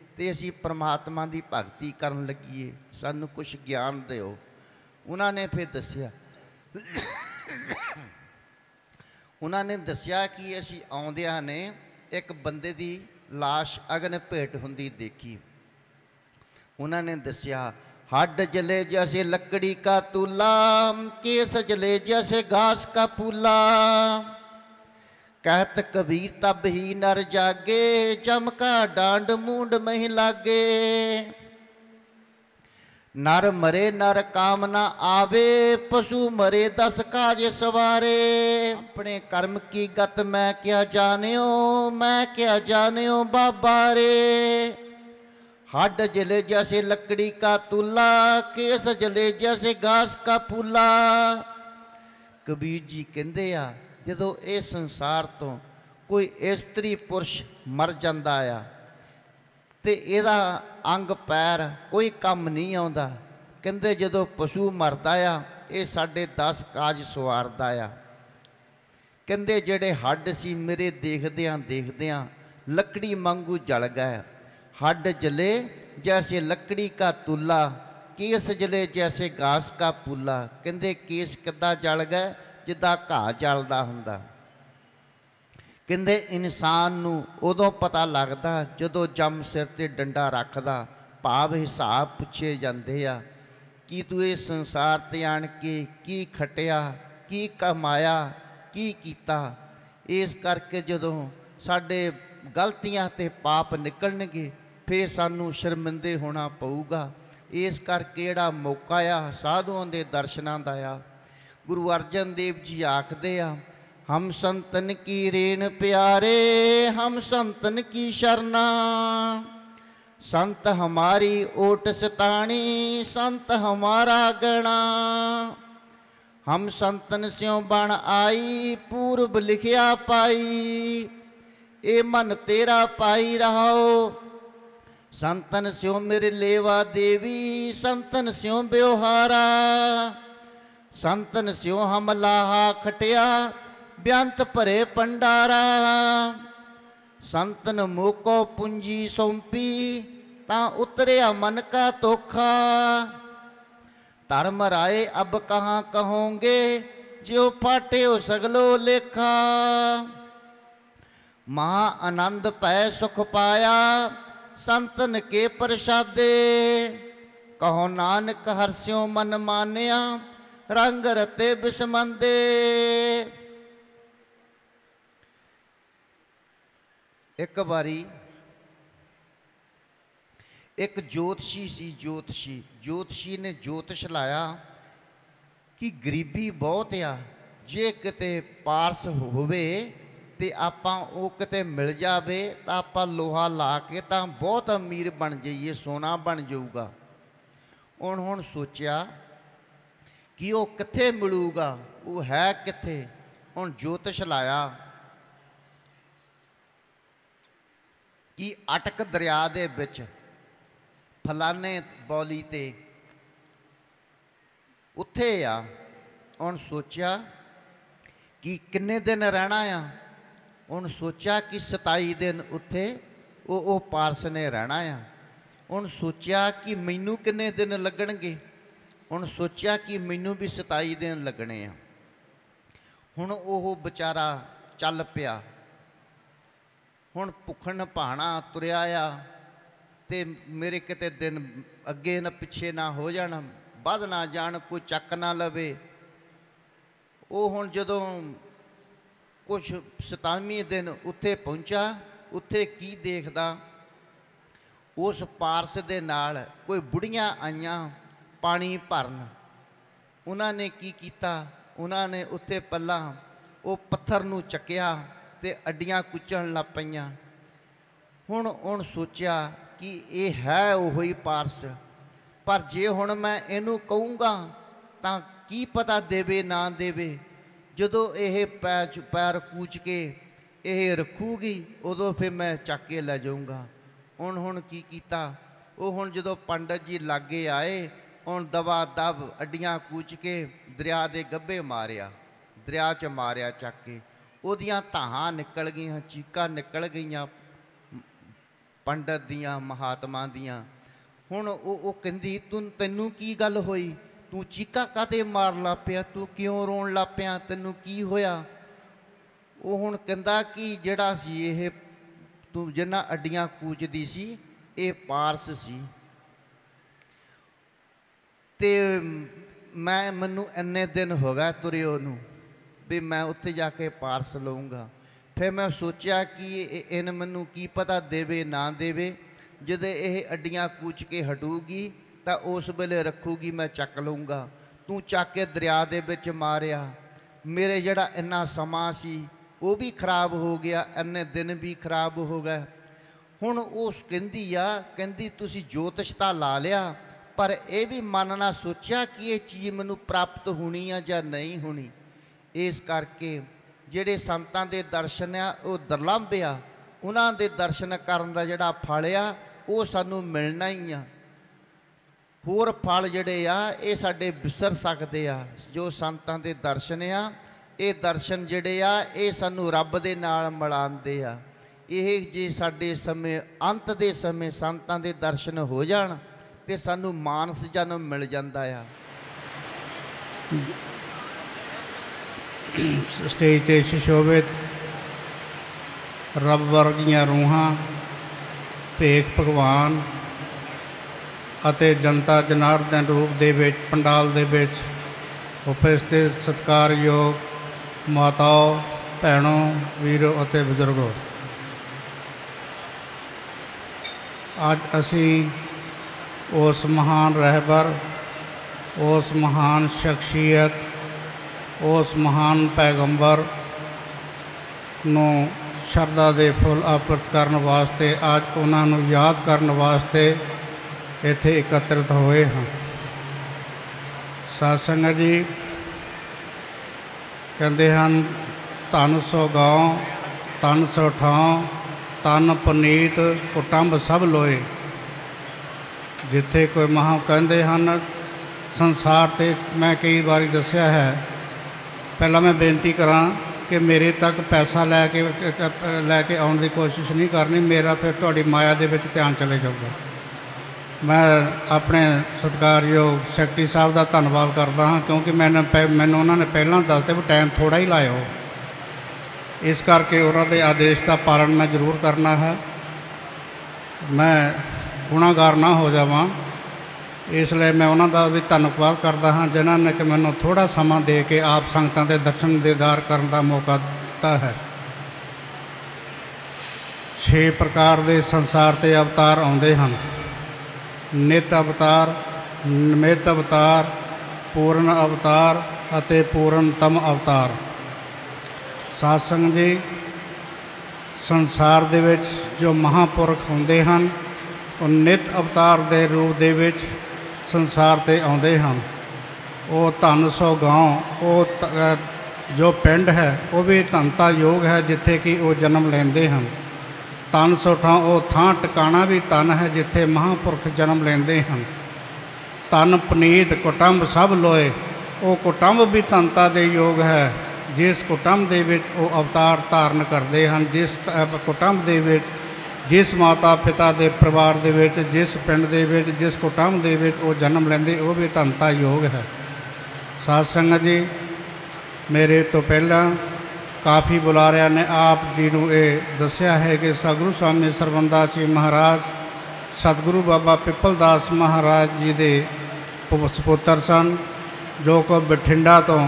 ਅਤੇ ਅਸੀਂ ਪਰਮਾਤਮਾ ਦੀ ਭਗਤੀ ਕਰਨ ਲੱਗੀਏ, ਸਾਨੂੰ ਕੁਛ ਗਿਆਨ ਦਿਓ। ਉਹਨਾਂ ਨੇ ਫਿਰ ਦੱਸਿਆ, ਉਹਨਾਂ ਨੇ ਦੱਸਿਆ ਕਿ ਅਸੀਂ ਆਉਂਦਿਆਂ ਨੇ ਇੱਕ ਬੰਦੇ ਦੀ ਲਾਸ਼ ਅਗਨ ਭੇਟ ਹੁੰਦੀ ਦੇਖੀ। ਉਹਨਾਂ ਨੇ ਦੱਸਿਆ हड्ड जले जैसे लकड़ी का तूला, केस जले जैसे घास का फूला। कहत कबीर तब ही नर जागे, जम का डांड मूंड मही लागे। नर मरे नर काम ना आवे, पशु मरे 10 काज सवारे। अपने कर्म की गत मैं क्या जानियो, मैं क्या जानियो बाबा रे। हड्ड जले जैसे लकड़ी का तूला, केस जले जैसे घास का फूला। कबीर जी कहते आ ਜਦੋਂ ਇਹ ਸੰਸਾਰ ਤੋਂ ਕੋਈ ਇਸਤਰੀ ਪੁਰਸ਼ ਮਰ ਜਾਂਦਾ ਆ ਤੇ ਇਹਦਾ ਅੰਗ ਪੈਰ ਕੋਈ ਕੰਮ ਨਹੀਂ ਆਉਂਦਾ। ਕਹਿੰਦੇ ਜਦੋਂ ਪਸ਼ੂ ਮਰਦਾ ਆ ਇਹ ਸਾਡੇ 10 ਕਾਜ ਸਵਾਰਦਾ ਆ। ਕਹਿੰਦੇ ਜਿਹੜੇ ਹੱਡ ਸੀ ਮੇਰੇ ਦੇਖਦਿਆਂ ਦੇਖਦਿਆਂ ਲੱਕੜੀ ਵਾਂਗੂ ਜਲ ਗਏ। हड्ड जले जैसे लकड़ी का तूला, केस जले जैसे घास का फूला। कहते केस किद्दां जल गए जिद्दां घाह जलदा हुंदा। कहते इंसान नूं उदों पता लगदा जदों जम सिर ते डंडा रखदा, भाव हिसाब पुछे जांदे आ कि तू इस संसार ते आण के की खटिया, की कमाया, की कीता। इस करके जदों साडे गलतियां ते पाप निकलणगे फिर सानू शर्मिंदे होना पऊगा। इस करके जिहड़ा मौका आ साधुओं के दर्शनां दा आ, गुरु अर्जन देव जी आखदे आ, हम संतन की रेन प्यारे, हम संतन की शरणा। संत हमारी ओट सताणी, संत हमारा गणा। हम संतन स्यों बण आई, पूर्व लिखिया पाई। ए मन तेरा पाई रहो, संतन स्यों मेरे लेवा देवी, संतन स्यों ब्योहारा। संतन स्यों हम लाहा खटिया, ब्यंत भरे भंडारा। संतन मोको पूंजी सौंपी, ता उतरिया मन का तोखा। धर्म राय अब कहाँ कहोगे, जो फाटे हो सगलो लेखा। महा आनंद पै सुख पाया, संतन के प्रसादे। कहो नानक हर्ष्यों मन मानिया, रंग रते बिसमंदे। एक बारी एक ज्योतिषी सी, ज्योतिषी ने ज्योतिष लाया कि गरीबी बहुत आ, जे किते पारस होवे ते आपां वो किते मिल जावे तो आपां लोहा ला के तां बहुत अमीर बन जाइए, सोना बन जाऊगा। हुण सोचिया कि वो कित्थे मिलूगा, वो है कित्थे। हुण ज्योतिष लाया कि अटक दरिया दे विच फलाने बौली ते उत्थे आ। हुण सोचिया कि किन्ने दिन रहना आ। हुण सोचा कि 27 दिन उत्थे वो पारस ने रहना आ। हुण सोचा कि मैनू किन्ने दिन लगणगे। हुण सोचा कि मैनू भी 27 दिन लगने आ। हुण ओह बेचारा चल पिया। हुण भुखन भाना तुरिया आ ते मेरे किते दिन अगे न पिछे ना हो जाण, वध ना जाण, कोई चक ना लवे। वो हुण जदों कुछ 27वें दिन उत्थे पहुंचा, उत्थे की देखदा, उस पारस दे नाल कोई बुढ़ियां आईयां पानी भरन। उन्होंने की कीता, उन्होंने उत्थे पल्ला वो पत्थर नूं चकिया ते अड्डियां कुचण लग पईयां। हुण सोचिया कि ये है उही पारस, पर जे हुण मैं इनू कहूँगा तां की पता देवे ना देवे। जदों ये पैर कूच के ये रखूगी उदों फिर मैं चक के लै जाऊँगा। हुण की कीता, वो हुण जदों पंडित जी लागे आए, हुण दवा दब अड्डियां कूच के दरिया दे गब्बे मारिया, दरिया च मारिया चक के। उहदियां धाहां निकल गईयां, चीकां निकल गईयां पंडित दियां, महात्मा दियां। हुण वो कहंदी तैनू की गल होई, तू चीका काते मार ला पिया, तू क्यों रोण लग पिया, तैनू की होया। वो हुण कहंदा कि जिहड़ा सी ये तू जिन्ना अड्डियां कूचदी सी ये पारस सी, ते मैनू इन्ने दिन हो गए तुरे नूं भी मैं उत्थे जाके पारस लऊँगा। फिर मैं सोचा कि इन मैनू की पता देवे ना देवे। जदे ये अड्डियां कूच के हटूगी तो उस वेले रखूगी, मैं चक लूँगा। तू चक के दरिया दे विच मारिया, मेरे जड़ा इन्ना समा सी वो भी खराब हो गया, इन्ने दिन भी खराब हो गए। हुण उस कहंदी आ, कहंदी तुसी ज्योतिष तां ला लिया, पर यह भी मन ना सोचा कि ये चीज़ मैनू प्राप्त होनी आ जां नहीं होनी। इस करके ਜਿਹੜੇ ਸੰਤਾਂ ਦੇ ਦਰਸ਼ਨ ਆ ਉਹ ਦੁਰਲੱਭ ਆ, ਉਹਨਾਂ ਦੇ ਦਰਸ਼ਨ ਕਰਨ ਦਾ ਜਿਹੜਾ ਫਲ ਆ ਉਹ ਸਾਨੂੰ ਮਿਲਣਾ ਹੀ ਆ। ਹੋਰ ਫਲ ਜਿਹੜੇ ਆ ਇਹ ਸਾਡੇ ਵਿਸਰ ਸਕਦੇ ਆ। ਜੋ ਸੰਤਾਂ ਦੇ ਦਰਸ਼ਨ ਆ, ਇਹ ਦਰਸ਼ਨ ਜਿਹੜੇ ਆ ਇਹ ਸਾਨੂੰ ਰੱਬ ਦੇ ਨਾਲ ਮਿਲਾਉਂਦੇ ਆ। ਇਹ ਜੇ ਸਾਡੇ ਸਮੇਂ ਅੰਤ ਦੇ ਸਮੇਂ ਸੰਤਾਂ ਦੇ ਦਰਸ਼ਨ ਹੋ ਜਾਣ ਤੇ ਸਾਨੂੰ ਮਾਨਸ ਜਨਮ ਮਿਲ ਜਾਂਦਾ ਆ। स्टेज ते सुशोभित रब वर्गियां रूहां, भेख भगवान ਅਤੇ जनता जनार्दन रूप ਦੇ ਵਿੱਚ पंडाल ਦੇ ਵਿੱਚ ਉਪਸਥਿਤ ਸਤਿਕਾਰਯੋਗ ਮਾਤਾਓ, ਭੈਣੋ, ਵੀਰੋ ਅਤੇ ਬਜ਼ੁਰਗੋ, ਅੱਜ ਅਸੀਂ ਉਸ ਮਹਾਨ ਰਹਿਬਰ, ਉਸ ਮਹਾਨ ਸ਼ਖਸੀਅਤ, उस महान पैगंबर ਨੂੰ ਸ਼ਰਧਾ ਦੇ ਫੁੱਲ ਅਰਪਿਤ ਕਰਨ ਵਾਸਤੇ, ਅੱਜ ਉਹਨਾਂ ਨੂੰ ਯਾਦ ਕਰਨ ਵਾਸਤੇ ਇੱਥੇ ਇਕੱਤਰਿਤ ਹੋਏ ਹਾਂ। ਸਾਧ ਸੰਗਤ ਜੀ ਕਹਿੰਦੇ ਹਨ, ਧਨ ਸੋ ਗਾਉ ਤਨ ਸੋ ਠਾਉ, ਤਨ ਪੁਨੀਤ ਕੁਟੰਬ ਸਭ ਲੋਏ। ਜਿੱਥੇ ਕੋਈ ਮਹਾਂ ਕਹਿੰਦੇ ਹਨ ਸੰਸਾਰ 'ਤੇ, ਮੈਂ ਕਈ ਵਾਰੀ ਦੱਸਿਆ ਹੈ, ਪਹਿਲਾਂ ਮੈਂ ਬੇਨਤੀ ਕਰਾਂ ਕਿ ਮੇਰੇ ਤੱਕ ਪੈਸਾ ਲੈ ਕੇ ਆਉਣ ਦੀ ਕੋਸ਼ਿਸ਼ ਨਹੀਂ ਕਰਨੀ, ਮੇਰਾ ਫਿਰ ਤੁਹਾਡੀ ਮਾਇਆ ਦੇ ਵਿੱਚ ਧਿਆਨ ਚਲੇ ਜਾਊਗਾ। ਮੈਂ ਆਪਣੇ ਸਤਿਕਾਰਯੋਗ ਸੈਕਟਰੀ ਸਾਹਿਬ ਦਾ ਧੰਨਵਾਦ ਕਰਦਾ ਹਾਂ, ਕਿਉਂਕਿ ਮੈਨੂੰ ਉਹਨਾਂ ਨੇ ਪਹਿਲਾਂ ਦੱਸ ਦਿੱਤਾ ਵੀ ਟਾਈਮ ਥੋੜ੍ਹਾ ਹੀ ਲਾਇਓ, ਇਸ ਕਰਕੇ ਉਹਨਾਂ ਦੇ ਆਦੇਸ਼ ਦਾ ਪਾਲਣ ਮੈਂ ਜ਼ਰੂਰ ਕਰਨਾ ਹੈ। ਮੈਂ ਗੁਨਾਹਗਾਰ ਨਾ ਹੋ ਜਾਵਾਂ, इसलिए मैं उन्होंने भी धन्यवाद करता हाँ जिन्होंने कि मैनू थोड़ा समा दे के आप संगतां दे दर्शन दीदार करने का मौका दिता है। 6 प्रकार के संसार ते अवतार आउंदे हन। नित अवतार, निमित अवतार, पूर्ण अवतार अते पूर्णतम अवतार। साध संगत जी, संसार दे विच जो महापुरख आउंदे हन वो नित अवतार के रूप दे विच संसार ते आउंदे हन। वो धन सौ गांव, वो जो पिंड है वो भी धनता योग है जिथे कि वो जन्म लेंदे हन। तन सौ ठां, वो थां टिकाणा भी तन है जिथे महापुरख जन्म लेंदे हन। तन पनीत कुटुंब सब लोए, वो कुटुंब भी धनता दे योग है जिस कुटुंब दे विच वो अवतार धारण करते हैं। जिस कुटुंब दे विच, जिस माता पिता के परिवार दे विच, जिस पिंड दे विच, जिस कुटुंब दे विच वो जन्म लेंदे वो भी धनता योग है। साध संगत जी, मेरे तो पहला काफ़ी बुलारिया ने आप जी को ये दसिया है कि सतगुरु स्वामी सरबंस जी महाराज सतगुरु बाबा पिपलदास महाराज जी के सुपुत्र सन, जो को बठिंडा तो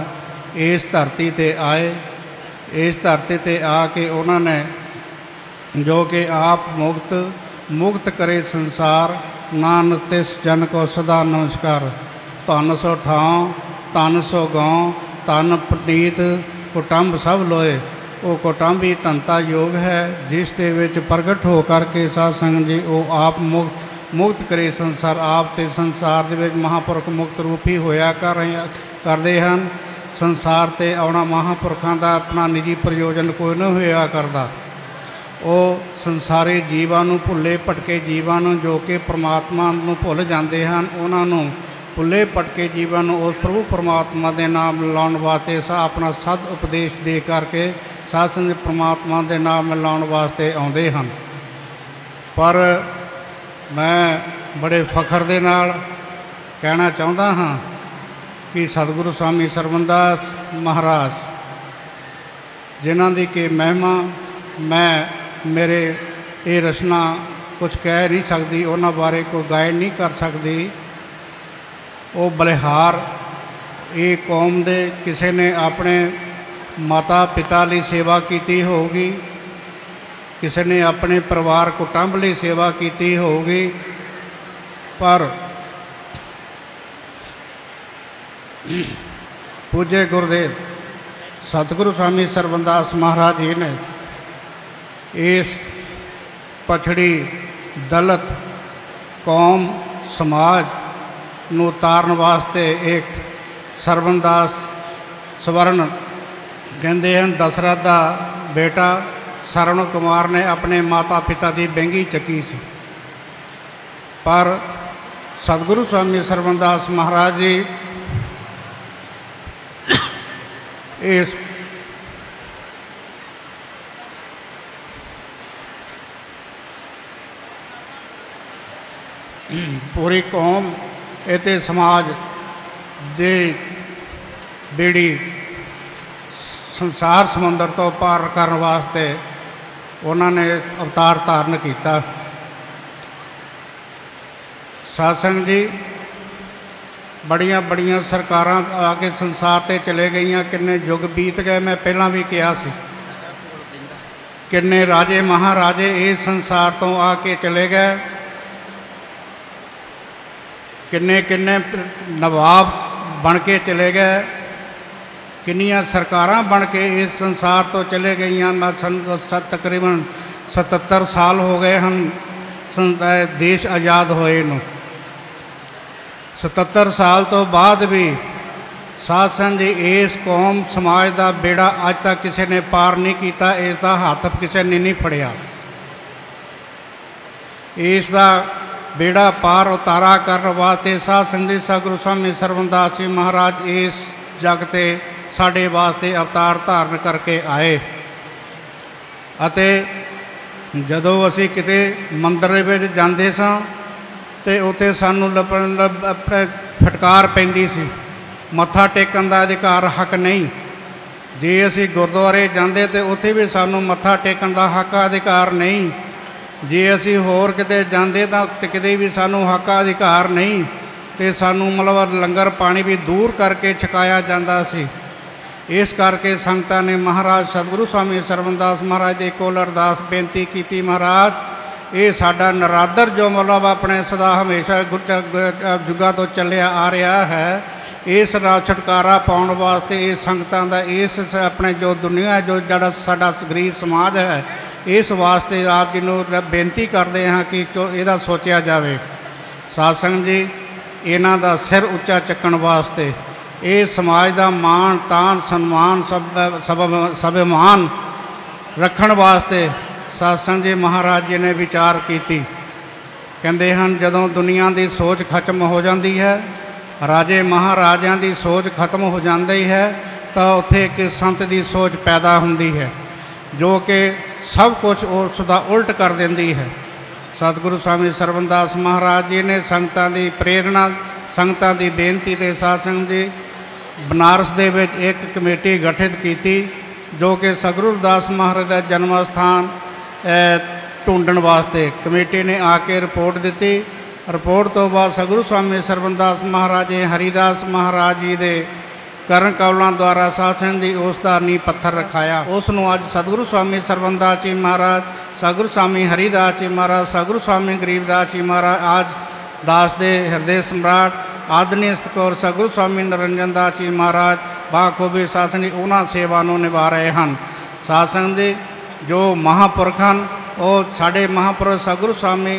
इस धरती ते आए। इस धरती ते आके उन्होंने जो कि आप मुक्त करे संसार, नानक तिस जन को सदा नमस्कार। धन सौ ठां, धन सौ गांव, धन पनीत कुटुंब सब लोए, वो कुटुंब ही धनता योग है जिस दे विच प्रगट हो करके साध संगत जी वो आप मुक्त करे संसार। आप ते संसार दे विच महापुरख मुक्त रूप ही होया करते हैं। संसार ते आउणा महापुरखों का अपना निजी प्रयोजन कोई नहीं होया करता। वो संसारी जीवां नूं भुले भटके जीवां नूं जो कि परमात्मा नूं भुल जाते हैं, उन्होंने भुले भटके जीवां नूं उस प्रभु परमात्मा के नाम लाउण वास्ते अपना सद उपदेश दे करके साध संगत परमात्मा के नाम लाउण वास्ते आउंदे हन। पर मैं बड़े फखर दे नाल कहना चाहुंदा हाँ कि सतगुरु स्वामी सरबंस महाराज जिन्हां दी कि महिमा मैं मेरे ये रचना कुछ कह नहीं सकती, उन्हां बारे कोई गायन नहीं कर सकती। वो बलिहार ये कौम दे किसी ने अपने माता पिता लिए सेवा की होगी, किसी ने अपने परिवार कुटुंब लिए सेवा की होगी, पर पूज्य गुरुदेव सतगुरु स्वामी सरबंस महाराज जी ने इस पछड़ी दलित कौम समाज नूं तारन वास्ते एक सरबंस स्वर्ण कहते हैं दशरथ का बेटा सरवण कुमार ने अपने माता पिता की बेंगी चकी सी, पर सतगुरु स्वामी सरबंस महाराज जी इस पूरी कौम इते समाज दे बेड़ी संसार समुंदर तो पार करने वास्ते उन्होंने अवतार धारण किया। साध संगत जी, बड़िया बड़िया सरकार आके संसार ते चले गई, किन्ने युग बीत गए। मैं पहला भी कहा सी किन्ने राजे महाराजे इस संसार तो आके चले गए, किन्ने किन्ने नवाब बन के चले गए, किन्नियां सरकारां बन के इस संसार तो चले गई। तकरीबन 77 साल हो गए हम देश आज़ाद होए नूं। 77 साल तो बाद भी साध संगत जी इस कौम समाज का बेड़ा अज तक किसी ने पार नहीं किया, इसका हाथ किसी ने नहीं फड़िया। इसका बेड़ा पार उतारा करने वास्ते साध संगत जी सतगुरु स्वामी सरबंस जी महाराज इस जग ते साडे वास्ते अवतार धारण करके आए। अते जदों असी किते मंदिर विच जांदे सां ते उत्थे सानूं फटकार पैंदी सी, मत्था टेकन का अधिकार हक नहीं। जे असी गुरुद्वारे जांदे ते उत्थे भी सानूं मत्था टेकन का हक अधिकार नहीं। जे असी होर किते जांदे तां किते भी सानूं हक अधिकार नहीं। ਤੇ ਸਾਨੂੰ ਮਤਲਬ ਲੰਗਰ ਪਾਣੀ ਵੀ ਦੂਰ ਕਰਕੇ ਛਕਾਇਆ ਜਾਂਦਾ ਸੀ। ਇਸ ਕਰਕੇ ਸੰਗਤਾਂ ਨੇ ਮਹਾਰਾਜ ਸਤਿਗੁਰੂ ਸਵਾਮੀ ਸਰਵਨਦਾਸ ਮਹਾਰਾਜ ਦੇ ਕੋਲ ਅਰਦਾਸ ਬੇਨਤੀ ਕੀਤੀ, ਮਹਾਰਾਜ ਇਹ ਸਾਡਾ ਨਰਾਦਰ ਜੋ ਮਤਲਬ ਆਪਣੇ ਸਦਾ ਹਮੇਸ਼ਾ ਜੁਗਾਂ ਤੋਂ ਚੱਲਿਆ ਆ ਰਿਹਾ ਹੈ, ਇਸ ਨਾਲ ਛੁਟਕਾਰਾ ਪਾਉਣ ਵਾਸਤੇ ਇਹ ਸੰਗਤਾਂ ਦਾ ਇਸ ਆਪਣੇ ਜੋ ਦੁਨੀਆ ਜੋ ਜਿਹੜਾ ਸਾਡਾ ਗਰੀਬ ਸਮਾਜ ਹੈ, ਇਸ ਵਾਸਤੇ ਆਪ ਜੀ ਨੂੰ ਬੇਨਤੀ ਕਰਦੇ ਹਾਂ ਕਿ ਇਹਦਾ ਸੋਚਿਆ ਜਾਵੇ। ਸਾਧ ਸੰਗਤ ਜੀ, ਇਹਨਾਂ ਦਾ ਸਿਰ ਉੱਚਾ ਚੱਕਣ ਵਾਸਤੇ, ਇਹ ਸਮਾਜ ਦਾ ਮਾਣ ਤਾਣ ਸਨਮਾਨ ਸਭਿਮਾਨ ਰੱਖਣ ਵਾਸਤੇ ਸਾਧ ਸੰਗਤ ਜੀ ਮਹਾਰਾਜ ਜੀ ਨੇ ਵਿਚਾਰ ਕੀਤੀ। ਕਹਿੰਦੇ ਹਨ ਜਦੋਂ ਦੁਨੀਆ ਦੀ ਸੋਚ ਖਤਮ ਹੋ ਜਾਂਦੀ ਹੈ, ਰਾਜੇ ਮਹਾਰਾਜਿਆਂ ਦੀ ਸੋਚ ਖਤਮ ਹੋ ਜਾਂਦੀ ਹੈ, ਤਾਂ ਉੱਥੇ ਇੱਕ ਸੰਤ ਦੀ ਸੋਚ ਪੈਦਾ ਹੁੰਦੀ ਹੈ ਜੋ ਕਿ ਸਭ ਕੁਝ ਉਸ ਦਾ ਉਲਟ ਕਰ ਦਿੰਦੀ ਹੈ। ਸਤਿਗੁਰੂ ਸਵਾਮੀ ਸਰਵਨਦਾਸ ਮਹਾਰਾਜ ਜੀ ਨੇ ਸੰਗਤਾਂ ਦੀ ਪ੍ਰੇਰਣਾ, ਸੰਗਤਾਂ ਦੀ ਬੇਨਤੀ ਤੇ ਸਾਧ ਸੰਗਤ ਜੀ ਬਨਾਰਸ ਦੇ ਵਿੱਚ ਇੱਕ ਕਮੇਟੀ ਗਠਿਤ ਕੀਤੀ ਜੋ ਕਿ ਸਤਿਗੁਰੂ ਰਵਿਦਾਸ ਮਹਾਰਾਜ ਦਾ ਜਨਮ ਸਥਾਨ ਢੂੰਡਣ ਵਾਸਤੇ ਕਮੇਟੀ ਨੇ ਆ ਕੇ ਰਿਪੋਰਟ ਦਿੱਤੀ। ਰਿਪੋਰਟ ਤੋਂ ਬਾਅਦ ਸਤਿਗੁਰੂ ਸਵਾਮੀ ਸਰਵਨਦਾਸ ਮਹਾਰਾਜ ਜੀ ਹਰੀਦਾਸ ਮਹਾਰਾਜ ਜੀ ਦੇ ਕਰਨ ਕੌਲਾਂ ਦੁਆਰਾ ਸਾਧ ਸੰਗਤ ਜੀ ਉਸ ਦਾ ਨੀਂਹ ਪੱਥਰ ਰਖਾਇਆ। ਉਸ ਨੂੰ ਅੱਜ ਸਤਿਗੁਰੂ ਸਵਾਮੀ ਸਰਵਨਦਾਸ ਜੀ ਮਹਾਰਾਜ, ਸਤਿਗੁਰੂ ਸਵਾਮੀ ਹਰੀਦਾਸ ਜੀ ਮਹਾਰਾਜ, ਸਤਿਗੁਰੂ ਸਵਾਮੀ ਗਰੀਬਦਾਸ ਜੀ ਮਹਾਰਾਜ, ਆਜ ਦਾਸ ਦੇ ਹਿਰਦੇ ਸਮਰਾਟ ਆਦਰਨੀय ਸਤਿਗੁਰ ਸਤਿਗੁਰੂ ਸਵਾਮੀ ਨਰਿੰਦਰ ਦਾਸ ਜੀ ਮਹਾਰਾਜ ਬਾਖੂਬੀ ਸਾਧ ਸੰਗਤ ਜੀ ਉਹਨਾਂ ਸੇਵਾ ਨੂੰ ਨਿਭਾ ਰਹੇ ਹਨ। ਸਾਧ ਸੰਗਤ ਜੀ ਜੋ ਮਹਾਂਪੁਰਖ ਹਨ, ਉਹ ਸਾਡੇ ਮਹਾਂਪੁਰਖ ਸਤਿਗੁਰੂ ਸਵਾਮੀ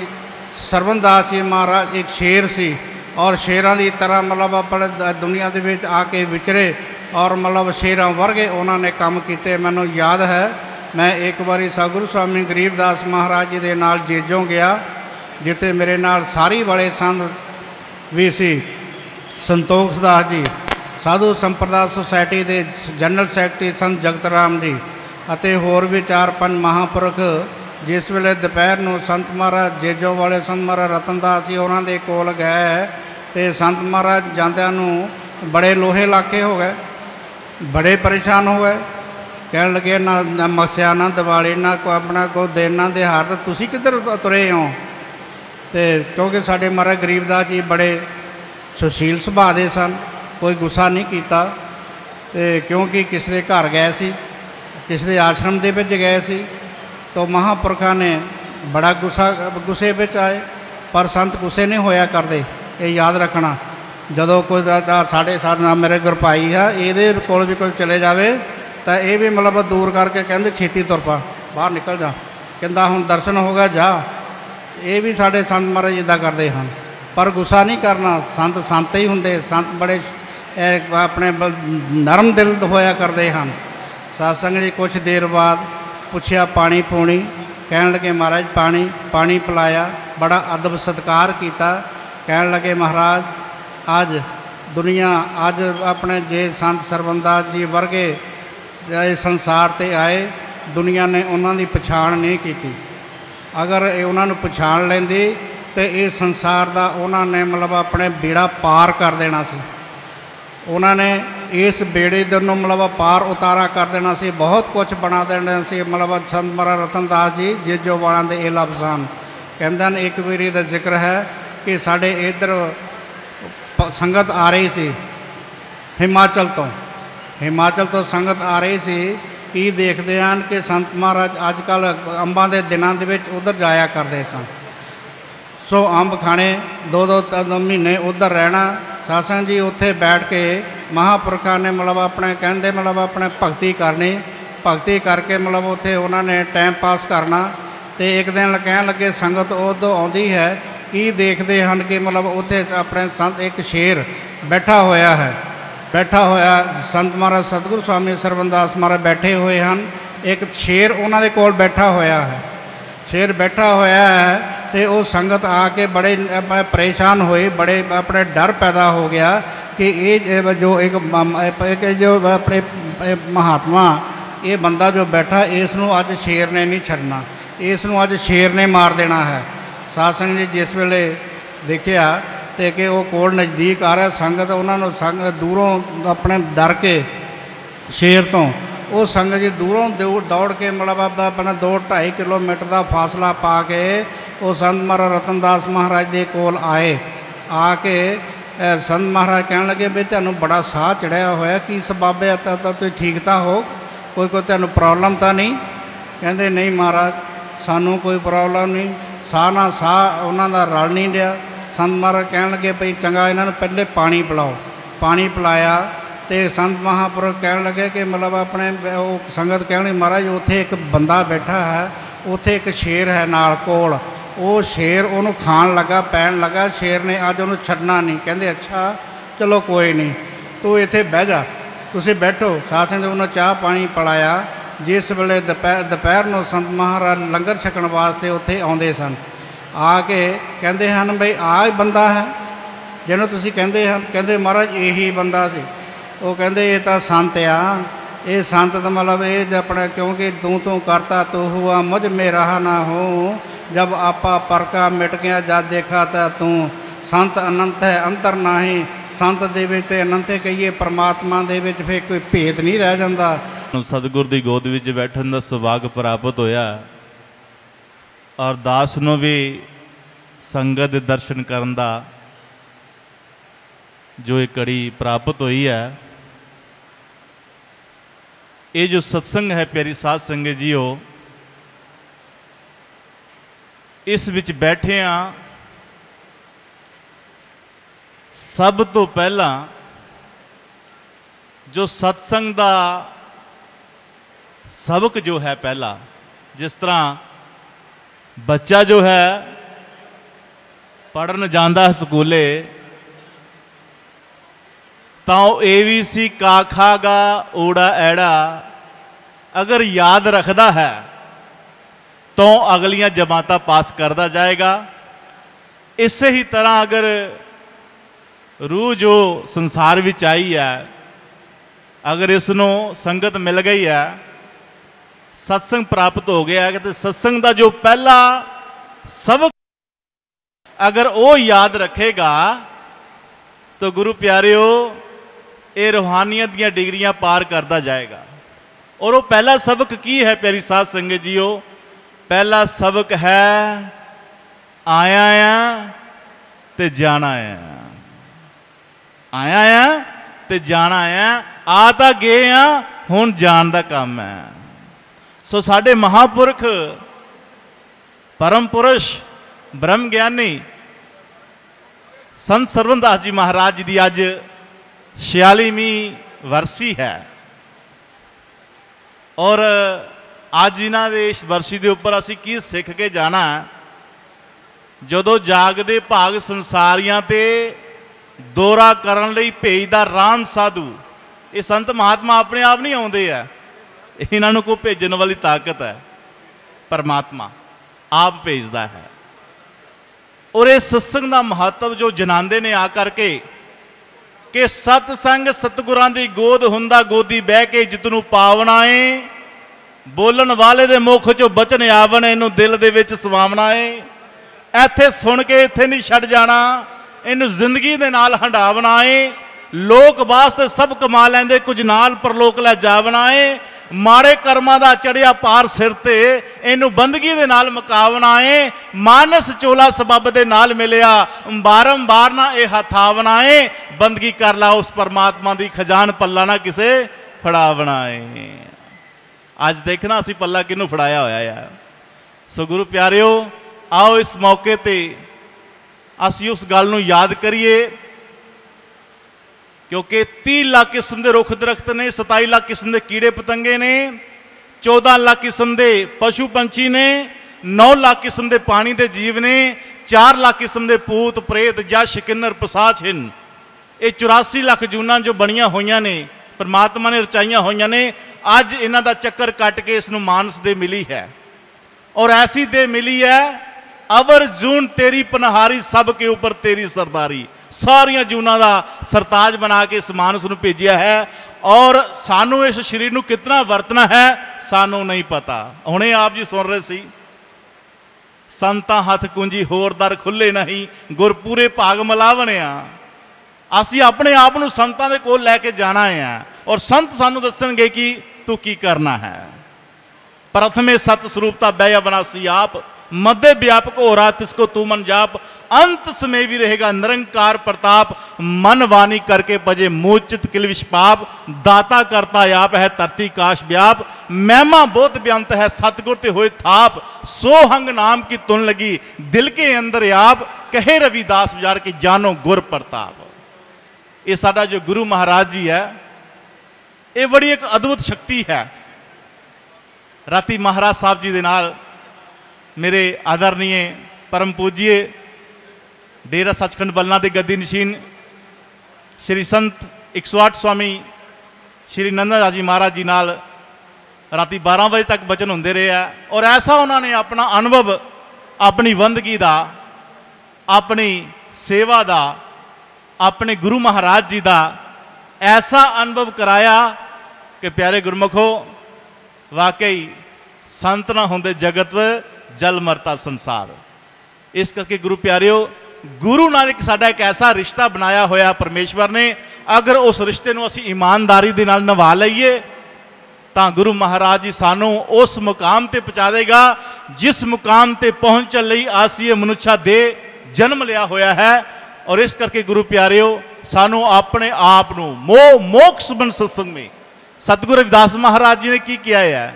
ਸਰਵਨਦਾਸ ਜੀ ਮਹਾਰਾਜ ਇੱਕ ਸ਼ੇਰ ਸੀ ਔਰ ਸ਼ੇਰਾਂ ਦੀ ਤਰ੍ਹਾਂ ਮਤਲਬ ਆਪਣੇ ਦੁਨੀਆ ਦੇ ਵਿੱਚ ਆ ਕੇ ਵਿਚਰੇ ਔਰ ਮਤਲਬ ਸ਼ੇਰਾਂ ਵਰਗੇ ਉਹਨਾਂ ਨੇ ਕੰਮ ਕੀਤੇ। ਮੈਨੂੰ ਯਾਦ ਹੈ ਮੈਂ ਇੱਕ ਵਾਰੀ ਸਤਿਗੁਰੂ ਸਵਾਮੀ ਗਰੀਬਦਾਸ ਮਹਾਰਾਜ ਜੀ ਦੇ ਨਾਲ ਜੇਜੋਂ ਗਿਆ, ਜਿੱਥੇ ਮੇਰੇ ਨਾਲ ਸਾਰੀ ਵਾਲੇ ਸੰਤ ਵੀ ਸੀ। ਸੰਤੋਖ ਦਾਸ ਜੀ ਸਾਧੂ ਸੰਪਰਦਾ ਸੁਸਾਇਟੀ ਦੇ ਜਨਰਲ ਸੈਕਟਰੀ ਸੰਤ ਜਗਤ ਰਾਮ ਜੀ ਅਤੇ ਹੋਰ ਵੀ 4-5 ਮਹਾਂਪੁਰਖ ਜਿਸ ਵੇਲੇ ਦੁਪਹਿਰ ਨੂੰ ਸੰਤ ਮਹਾਰਾਜ ਜੇਜੋਂ ਵਾਲੇ ਸੰਤ ਮਹਾਰਾਜ ਰਤਨਦਾਸ ਜੀ ਉਹਨਾਂ ਦੇ ਕੋਲ ਗਏ ਤੇ ਸੰਤ ਮਹਾਰਾਜ ਜਾਂਦਿਆਂ ਨੂੰ ਬੜੇ ਲੋਹੇ ਲਾਕੇ ਹੋ ਗਏ, ਬੜੇ ਪਰੇਸ਼ਾਨ ਹੋ ਗਏ। ਕਹਿਣ ਲੱਗੇ ਨਾ ਮੱਸਿਆ ਨਾ ਦਿਵਾਲੀ ਨਾ ਕੋ ਆਪਣਾ ਕੋਈ ਦਿਨ ਨਾ ਦਿਹਾੜ, ਤਾਂ ਤੁਸੀਂ ਕਿੱਧਰ ਤੁਰੇ ਹੋ? ਤੇ ਕਿਉਂਕਿ ਸਾਡੇ ਮਹਾਰਾਜ ਗਰੀਬਦਾਸ ਜੀ ਬੜੇ ਸੁਸ਼ੀਲ ਸੁਭਾਅ ਦੇ ਸਨ, ਕੋਈ ਗੁੱਸਾ ਨਹੀਂ ਕੀਤਾ। ਤੇ ਕਿਉਂਕਿ ਕਿਸੇ ਦੇ ਘਰ ਗਏ ਸੀ, ਕਿਸੇ ਦੇ ਆਸ਼ਰਮ ਦੇ ਵਿੱਚ ਗਏ ਸੀ, ਤਾਂ ਮਹਾਂਪੁਰਖਾਂ ਨੇ ਬੜਾ ਗੁੱਸੇ ਵਿੱਚ ਆਏ। ਪਰ ਸੰਤ ਗੁੱਸੇ ਨਹੀਂ ਹੋਇਆ ਕਰਦੇ, ਇਹ ਯਾਦ ਰੱਖਣਾ। ਜਦੋਂ ਕੋਈ ਸਾਡੇ ਨਾਲ ਮੇਰੇ ਗੁਰਭਾਈ ਆ, ਇਹਦੇ ਕੋਲ ਵੀ ਕੋਈ ਚਲੇ ਜਾਵੇ ਤਾਂ ਇਹ ਵੀ ਮਤਲਬ ਦੂਰ ਕਰਕੇ ਕਹਿੰਦੇ ਛੇਤੀ ਤੁਰ ਪਾ, ਬਾਹਰ ਨਿਕਲ ਜਾ, ਕਹਿੰਦਾ ਹੁਣ ਦਰਸ਼ਨ ਹੋ ਗਿਆ ਜਾ। ਇਹ ਵੀ ਸਾਡੇ ਸੰਤ ਮਹਾਰਾਜ ਇੱਦਾਂ ਕਰਦੇ ਹਨ, ਪਰ ਗੁੱਸਾ ਨਹੀਂ ਕਰਨਾ। ਸੰਤ ਸੰਤ ਹੀ ਹੁੰਦੇ, ਸੰਤ ਬੜੇ ਆਪਣੇ ਨਰਮ ਦਿਲ ਹੋਇਆ ਕਰਦੇ ਹਨ। ਸਾਧ ਸੰਗਤ ਜੀ ਕੁਛ ਦੇਰ ਬਾਅਦ ਪੁੱਛਿਆ ਪਾਣੀ ਪੂਣੀ, ਕਹਿਣ ਲੱਗੇ ਮਹਾਰਾਜ ਪਾਣੀ ਪਿਲਾਇਆ, ਬੜਾ ਅਦਬ ਸਤਿਕਾਰ ਕੀਤਾ। ਕਹਿਣ ਲੱਗੇ ਮਹਾਰਾਜ ਅੱਜ ਦੁਨੀਆ ਅੱਜ ਆਪਣੇ ਜੇ ਸੰਤ ਸਰਵਨਦਾਸ ਜੀ ਵਰਗੇ ਇਸ ਸੰਸਾਰ 'ਤੇ ਆਏ, ਦੁਨੀਆ ਨੇ ਉਹਨਾਂ ਦੀ ਪਛਾਣ ਨਹੀਂ ਕੀਤੀ। ਅਗਰ ਇਹ ਉਹਨਾਂ ਨੂੰ ਪਛਾਣ ਲੈਂਦੀ ਤਾਂ ਇਹ ਸੰਸਾਰ ਦਾ ਉਹਨਾਂ ਨੇ ਮਤਲਬ ਆਪਣੇ ਬੇੜਾ ਪਾਰ ਕਰ ਦੇਣਾ ਸੀ। ਉਹਨਾਂ ਨੇ ਇਸ ਬੇੜੇ ਦੇ ਨੂੰ ਮਤਲਬ ਪਾਰ ਉਤਾਰਾ ਕਰ ਦੇਣਾ ਸੀ, ਬਹੁਤ ਕੁਝ ਬਣਾ ਦੇਣਾ ਸੀ। ਮਤਲਬ ਸੰਤ ਮਹਾਰਾਜ ਰਤਨਦਾਸ ਜੀ ਜੇਜੋਂ ਵਾਲਿਆਂ ਦੇ ਇਹ ਲਫ਼ਜ਼ ਹਨ। ਕਹਿੰਦੇ ਨੇ ਇੱਕ ਵਾਰੀ ਦਾ ਜ਼ਿਕਰ ਹੈ ਕਿ ਸਾਡੇ ਇੱਧਰ ਸੰਗਤ ਆ ਰਹੀ ਸੀ ਹਿਮਾਚਲ ਤੋਂ ਸੰਗਤ ਆ ਰਹੀ ਸੀ। ਕੀ ਦੇਖਦੇ ਹਨ ਕਿ ਸੰਤ ਮਹਾਰਾਜ ਅੱਜ ਕੱਲ੍ਹ ਅੰਬਾਂ ਦੇ ਦਿਨਾਂ ਦੇ ਵਿੱਚ ਉੱਧਰ ਜਾਇਆ ਕਰਦੇ ਸਨ। ਸੋ ਅੰਬ ਖਾਣੇ 2-2 ਮਹੀਨੇ ਉੱਧਰ ਰਹਿਣਾ। ਸਾਧ ਸੰਗਤ ਜੀ ਉੱਥੇ ਬੈਠ ਕੇ ਮਹਾਂਪੁਰਖਾਂ ਨੇ ਮਤਲਬ ਆਪਣੇ ਕਹਿੰਦੇ ਮਤਲਬ ਆਪਣੇ ਭਗਤੀ ਕਰਨੀ, ਭਗਤੀ ਕਰਕੇ ਮਤਲਬ ਉੱਥੇ ਉਹਨਾਂ ਨੇ ਟਾਈਮ ਪਾਸ ਕਰਨਾ। ਅਤੇ ਇੱਕ ਦਿਨ ਕਹਿਣ ਲੱਗੇ ਸੰਗਤ ਉਦੋਂ ਆਉਂਦੀ ਹੈ, ਕੀ ਦੇਖਦੇ ਹਨ ਕਿ ਮਤਲਬ ਉੱਥੇ ਆਪਣੇ ਸੰਤ ਇੱਕ ਸ਼ੇਰ ਬੈਠਾ ਹੋਇਆ ਸੰਤ ਮਹਾਰਾਜ ਸਤਿਗੁਰੂ ਸਵਾਮੀ ਸਰਵਨਦਾਸ ਮਹਾਰਾਜ ਬੈਠੇ ਹੋਏ ਹਨ। ਇੱਕ ਸ਼ੇਰ ਉਹਨਾਂ ਦੇ ਕੋਲ ਬੈਠਾ ਹੋਇਆ ਹੈ ਅਤੇ ਉਹ ਸੰਗਤ ਆ ਕੇ ਬੜੇ ਪਰੇਸ਼ਾਨ ਹੋਏ, ਬੜੇ ਆਪਣੇ ਡਰ ਪੈਦਾ ਹੋ ਗਿਆ ਕਿ ਇਹ ਜੋ ਇੱਕ ਜੋ ਆਪਣੇ ਮਹਾਤਮਾ ਇਹ ਬੰਦਾ ਜੋ ਬੈਠਾ, ਇਸ ਨੂੰ ਅੱਜ ਸ਼ੇਰ ਨੇ ਨਹੀਂ ਛੱਡਣਾ, ਇਸ ਨੂੰ ਅੱਜ ਸ਼ੇਰ ਨੇ ਮਾਰ ਦੇਣਾ ਹੈ। ਸਾਧ ਸੰਗਤ ਜੀ ਜਿਸ ਵੇਲੇ ਦੇਖਿਆ ਅਤੇ ਕਿ ਉਹ ਕੋਲ ਨਜ਼ਦੀਕ ਆ ਰਿਹਾ ਸੰਗਤ, ਉਹਨਾਂ ਨੂੰ ਸੰਗਤ ਦੂਰੋਂ ਆਪਣੇ ਡਰ ਕੇ ਸ਼ੇਰ ਤੋਂ ਉਹ ਸੰਗਤ ਜੀ ਦੂਰੋਂ ਦੌੜ ਕੇ ਮਤਲਬ ਆਪਣਾ 2-2.5 ਕਿਲੋਮੀਟਰ ਦਾ ਫਾਸਲਾ ਪਾ ਕੇ ਉਹ ਸੰਤ ਮਹਾਰਾਜ ਰਤਨਦਾਸ ਮਹਾਰਾਜ ਦੇ ਕੋਲ ਆਏ। ਆ ਕੇ संत महाराज कह लगे भी तैनूं बड़ा साह चढ़िया होया की सबब है, तो तुसीं ठीक तो हो, कोई तैनूं प्रॉब्लम तो नहीं? कहते नहीं महाराज सानू कोई प्रॉब्लम नहीं, साह ना साह उन्हां दा रल नहीं दिया। संत महाराज कह लगे भई चंगा इन्हां नूं पहले पानी पिलाओ। पानी पिलाया तो संत महापुरुष कह लगे कि मतलब अपने संगत कहनी महाराज उत्थे एक बंदा बैठा है, उत्थे एक शेर है नाल कोल, वो शेर उन्होंने खान लगा पैन लगा, शेर ने अज उन्होंने छड्डना नहीं। कहते अच्छा चलो कोई नहीं, तू इत्थे बह जा, तुसीं बैठो। साथ में उन्होंने चाह पानी पिलाया। जिस वेले दोपहर नूं संत महाराज लंगर छकण वास्ते उत्थे आउंदे सन, आके कहते हैं बई आ बंदा है जिन्हों तुसीं कहते हैं? कहते महाराज यही बंदा सी। वो कहते ये तो संत आ, ये संत तो मतलब ये अपना क्योंकि तू करता तू हुआ मुझ में रहा ना हो, जब आपा परका मिट गया जब देखा तो तू संत अनंत है अंतर नाही। संत दे विच अनंत कहिए, परमात्मा दे विच फिर कोई भेद नहीं रह जाता। सतगुर की गोद विच बैठन का सुभाग प्राप्त होया और दास नूं भी संगत दे दर्शन करन दा जो एक कड़ी प्राप्त हुई है। ये जो सत्संग है प्यारी साध संगत जीओ, इस विच बैठे हाँ सब तो पहला जो सत्संग का सबक जो है पहला, जिस तरह बच्चा जो है पढ़न जाता है स्कूले तो ABC का खा गा ओड़ा एड़ा अगर याद रखता है तो अगलियां जमात पास करता जाएगा। इसे ही तरह अगर रूह जो संसार विच आई है, अगर इसनों संगत मिल गई है, सत्संग प्राप्त हो गया है, तो सत्संग का जो पहला सबक अगर वो याद रखेगा तो गुरु प्यारिओ ये रूहानियत दी डिग्रियां पार करता जाएगा। और वो पहला सबक की है प्यारी साध संगत जीओ? पहला सबक है आया आ ते जाना आ, आया आ ते जाना आ तो गए आ हुण जान दा काम है। सो साडे महापुरख परम पुरुष ब्रह्म ज्ञानी संत सरवणदास जी महाराज जी की अज 46वीं वर्षी है और अज इन्हां दे इस वर्षी के उपर असीं की सिख के जाना? जदों जागदे भाग संसारियां ते दौरा करन लई भेजदा राम साधु। ये संत महात्मा अपने आप नहीं आउंदे है, इन्हां नूं कोई भेजण वाली ताकत है, परमात्मा आप भेजदा है। और ये सत्संग का महत्व जो जनांदे ने आ करके कि सतसंग सतगुरां दी गोद हुंदा गोदी बह के जितनू पावना है, बोलन वाले दे मुख चो बचन आवन इनू दिल दे विच सवावना है। इत्थे सुन के इत्थे नहीं छड़ जाना, इनू जिंदगी दे नाल हंडावना है। लोक वास्ते सब कमा लैंदे कुछ नाल परलोक लै जावना है। माड़े कर्मां दा चढ़िया पार सिर ते इनू बंदगी दे नाल मुकावना है। मानस चोला सबब दे नाल मिलिया बारंबार ना ये हथावना है। बंदगी कर ला उस परमात्मा दी खजान पल्ला ना किसे फड़ावना है। अज देखना असी पल्ला किनू फड़ाया होया है। सो गुरु प्यारिओ आओ इस मौके ते असी उस गल नू याद करिए क्योंकि 30 लाख किस्म के रुख दरख्त ने, 27 लाख किस्म के कीड़े पतंगे ने, 14 लाख किस्म के पशु पंछी ने, 9 लाख किस्म के पानी के जीव ने, 4 लाख किस्म के पूत प्रेत जश किन्नर पिशाच हिन। ये 84 लाख जूना जो बनिया हुई ने परमात्मा ने रचाइया हुई ने। अज इन्हां दा चक्कर कट के इसनूं मानस दे मिली है और ऐसी दे मिली है अवर जून तेरी पनहारी सब के ऊपर तेरी सरदारी। सारिया जूना का सरताज बना के इस मानस नूं भेजिया है और सानू इस शरीर नूं कितना वरतना है सानू नहीं पता। हुणे आप जी सुन रहे सी संतां हथ कुंजी होर दर खुले नहीं गुर पूरे भाग मिलावणे आ। असीं अपने आप नूं संतां दे कोल लैके जाना है और संत सानू दसणगे कि तू की करना है। प्रथमे सत स्वरूपता बह अविनाशी आप मध्य व्यापक हो रहा तिसको तू मन जाप, अंत समय भी रहेगा निरंकार प्रताप, मन वाणी करके भजे मूचित किल विष पाप, दाता करता आप है धरती काश व्याप, महिमा बहुत बेअंत है सतगुर ते होए थाप, सोहंग नाम की तुन लगी दिल के अंदर आप, कहे रविदास विचार की जानो गुर प्रताप। ये साडा जो गुरु महाराज जी है ये बड़ी एक अद्भुत शक्ति है। राती महाराज साहब जी दे नाल मेरे आदरणीय परम पूज्य डेरा सचखंड बलना के गद्दी नशीन श्री संत 108 स्वामी श्री नंदा जी महाराज जी नाल राती 12 बजे तक बचन होंदे रहे हैं, और ऐसा उन्होंने अपना अनुभव अपनी बंदगी का, अपनी सेवा का, अपने गुरु महाराज जी का ऐसा अनुभव कराया कि प्यारे गुरमुखो वाकई संत ना होंदे जगत जल मरता संसार। इस करके गुरु प्यारियो गुरु नाल एक साडा एक ऐसा रिश्ता बनाया होया परमेश्वर ने, अगर उस रिश्ते को असी ईमानदारी दे नाल निभा लईए तो गुरु महाराज जी सानू उस मुकाम ते पहुँचा देगा जिस मुकाम ते पहुँचण लई आसी मनुष्या दे जन्म लिया होया है। और इस करके गुरु प्यारियो सानू अपने आप नू मोह मोक्ष बन सत्संग में सतगुरु रविदास महाराज जी ने की किया है,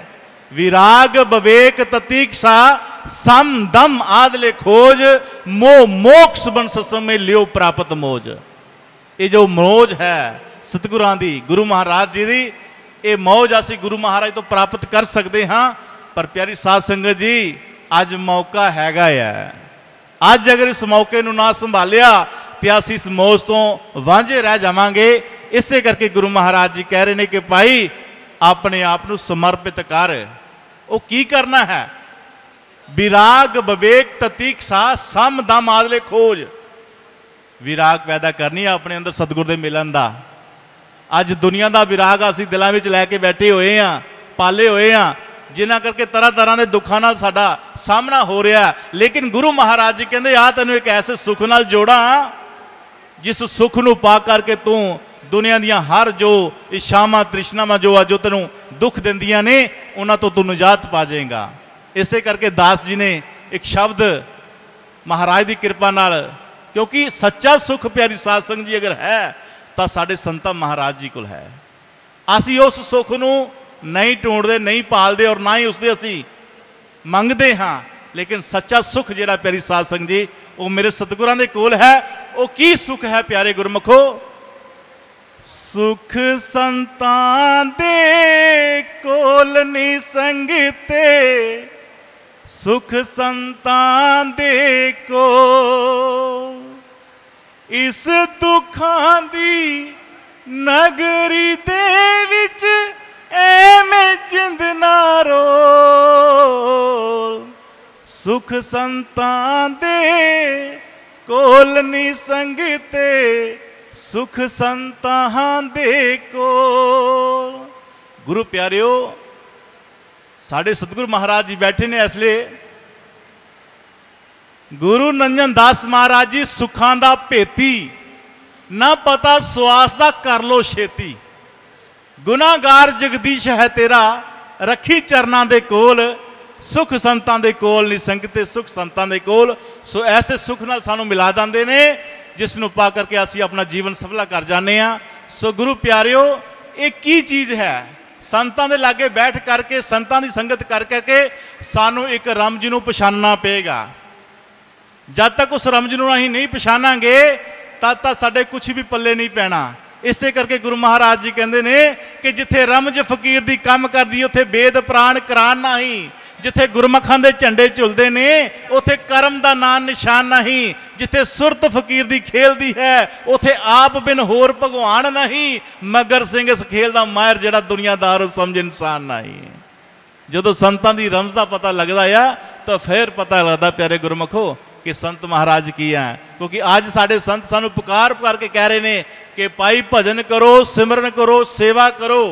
विराग विवेक ततीक्षा सम दम आदले खोज, मोह मोक्ष बन सत्संग में लियो प्राप्त मौज। ये जो मौज है सतगुरां दी गुरु महाराज जी दी, ये मौज असी गुरु महाराज तो प्राप्त कर सकते हाँ, पर प्यारी साध संगत जी अज मौका हैगा है। अज अगर इस मौके नू ना संभालिया तो असी इस मौज तो वांझे रह जावांगे। इसे करके गुरु महाराज जी कह रहे हैं कि भाई अपने आप नू समर्पित कर। वो की करना है? विराग विवेक ततीक्षा सम दम आदले खोज, विराग पैदा करनी है अपने अंदर सतगुर दे मिलन दा। अज दुनिया का विराग असी दिलों में लैके बैठे हुए हाँ, पाले हुए हाँ, जिन्हां करके तरह तरह के दुखों नाल साडा सामना हो रहा है। लेकिन गुरु महाराज जी कहते आ तेनों एक ऐसे सुख नाल जोड़ा जिस सुख नू पा करके तू दुनिया दियां हर जो इच्छावां तृष्णावां जो तेनों दुख दिंदियां ने उन्हां तो तू निजात पा जाएगा। इसे करके दास जी ने एक शब्द महाराज की कृपा नाल, क्योंकि सच्चा सुख प्यारी साध संगत जी अगर है तो साडे संतां महाराज जी कोल है। असी उस सुख नू नहीं ढूंढते, नहीं पालते और ना ही उससे असी मंगते हाँ, लेकिन सच्चा सुख जिहड़ा प्यारी साध संगत जी वो मेरे सतगुरां दे कोल है। वो की सुख है प्यारे गुरमुखो? सुख संतां दे कोल नी संगते, सुख संतां दे को इस दुखां दी नगरी दे विच एवें जिंद ना रो, सुख संतां दे कोल नी संगते, सुख संतां दे कोल। गुरु प्यारियो साढ़े सतगुरु महाराज जी बैठे ने इसलिए गुरु नंजन दास महाराज जी सुखां दा भेती, ना पता सुआस दा कर लो छेती, गुनाहगार जगदीश है तेरा रखी चरना दे कोल, सुख संतां दे कोल नहीं संगते, सुख संतां दे कोल। सो ऐसे सुख नाल सानू मिला देंदे ने जिसनों पा करके असी अपना जीवन सफला कर जाने। सो गुरु प्यारियो एक ही चीज़ है, संतां दे लागे बैठ करके संतां दी संगत कर करके सानू एक रमज नूं पछानना पेगा। जब तक उस रमज नूं असीं नहीं पछानांगे तद तक साडे कुछ भी पल्ले नहीं पैना। इसे करके गुरु महाराज जी कहते हैं कि जिथे रमज फकीर दी काम करदी उत्थे बेद प्राण करान नहीं, जिथे गुरमुखां दे झंडे झुलदे ने उथे कर्म दा नाम निशान नहीं, जिथे सुरत फकीर दी खेलदी है उथे आप बिन होर भगवान नहीं, मगर सिंह इस खेल दा माहिर जिहड़ा दुनियादार समझ इंसान नहीं। जदों संतां दी रमज दा पता लगदा आ तो फिर पता लगदा प्यारे गुरमुखो कि संत महाराज की है। क्योंकि आज साढ़े संत सानू पुकार पुकार के कह रहे हैं कि भाई भजन करो, सिमरन करो, सेवा करो।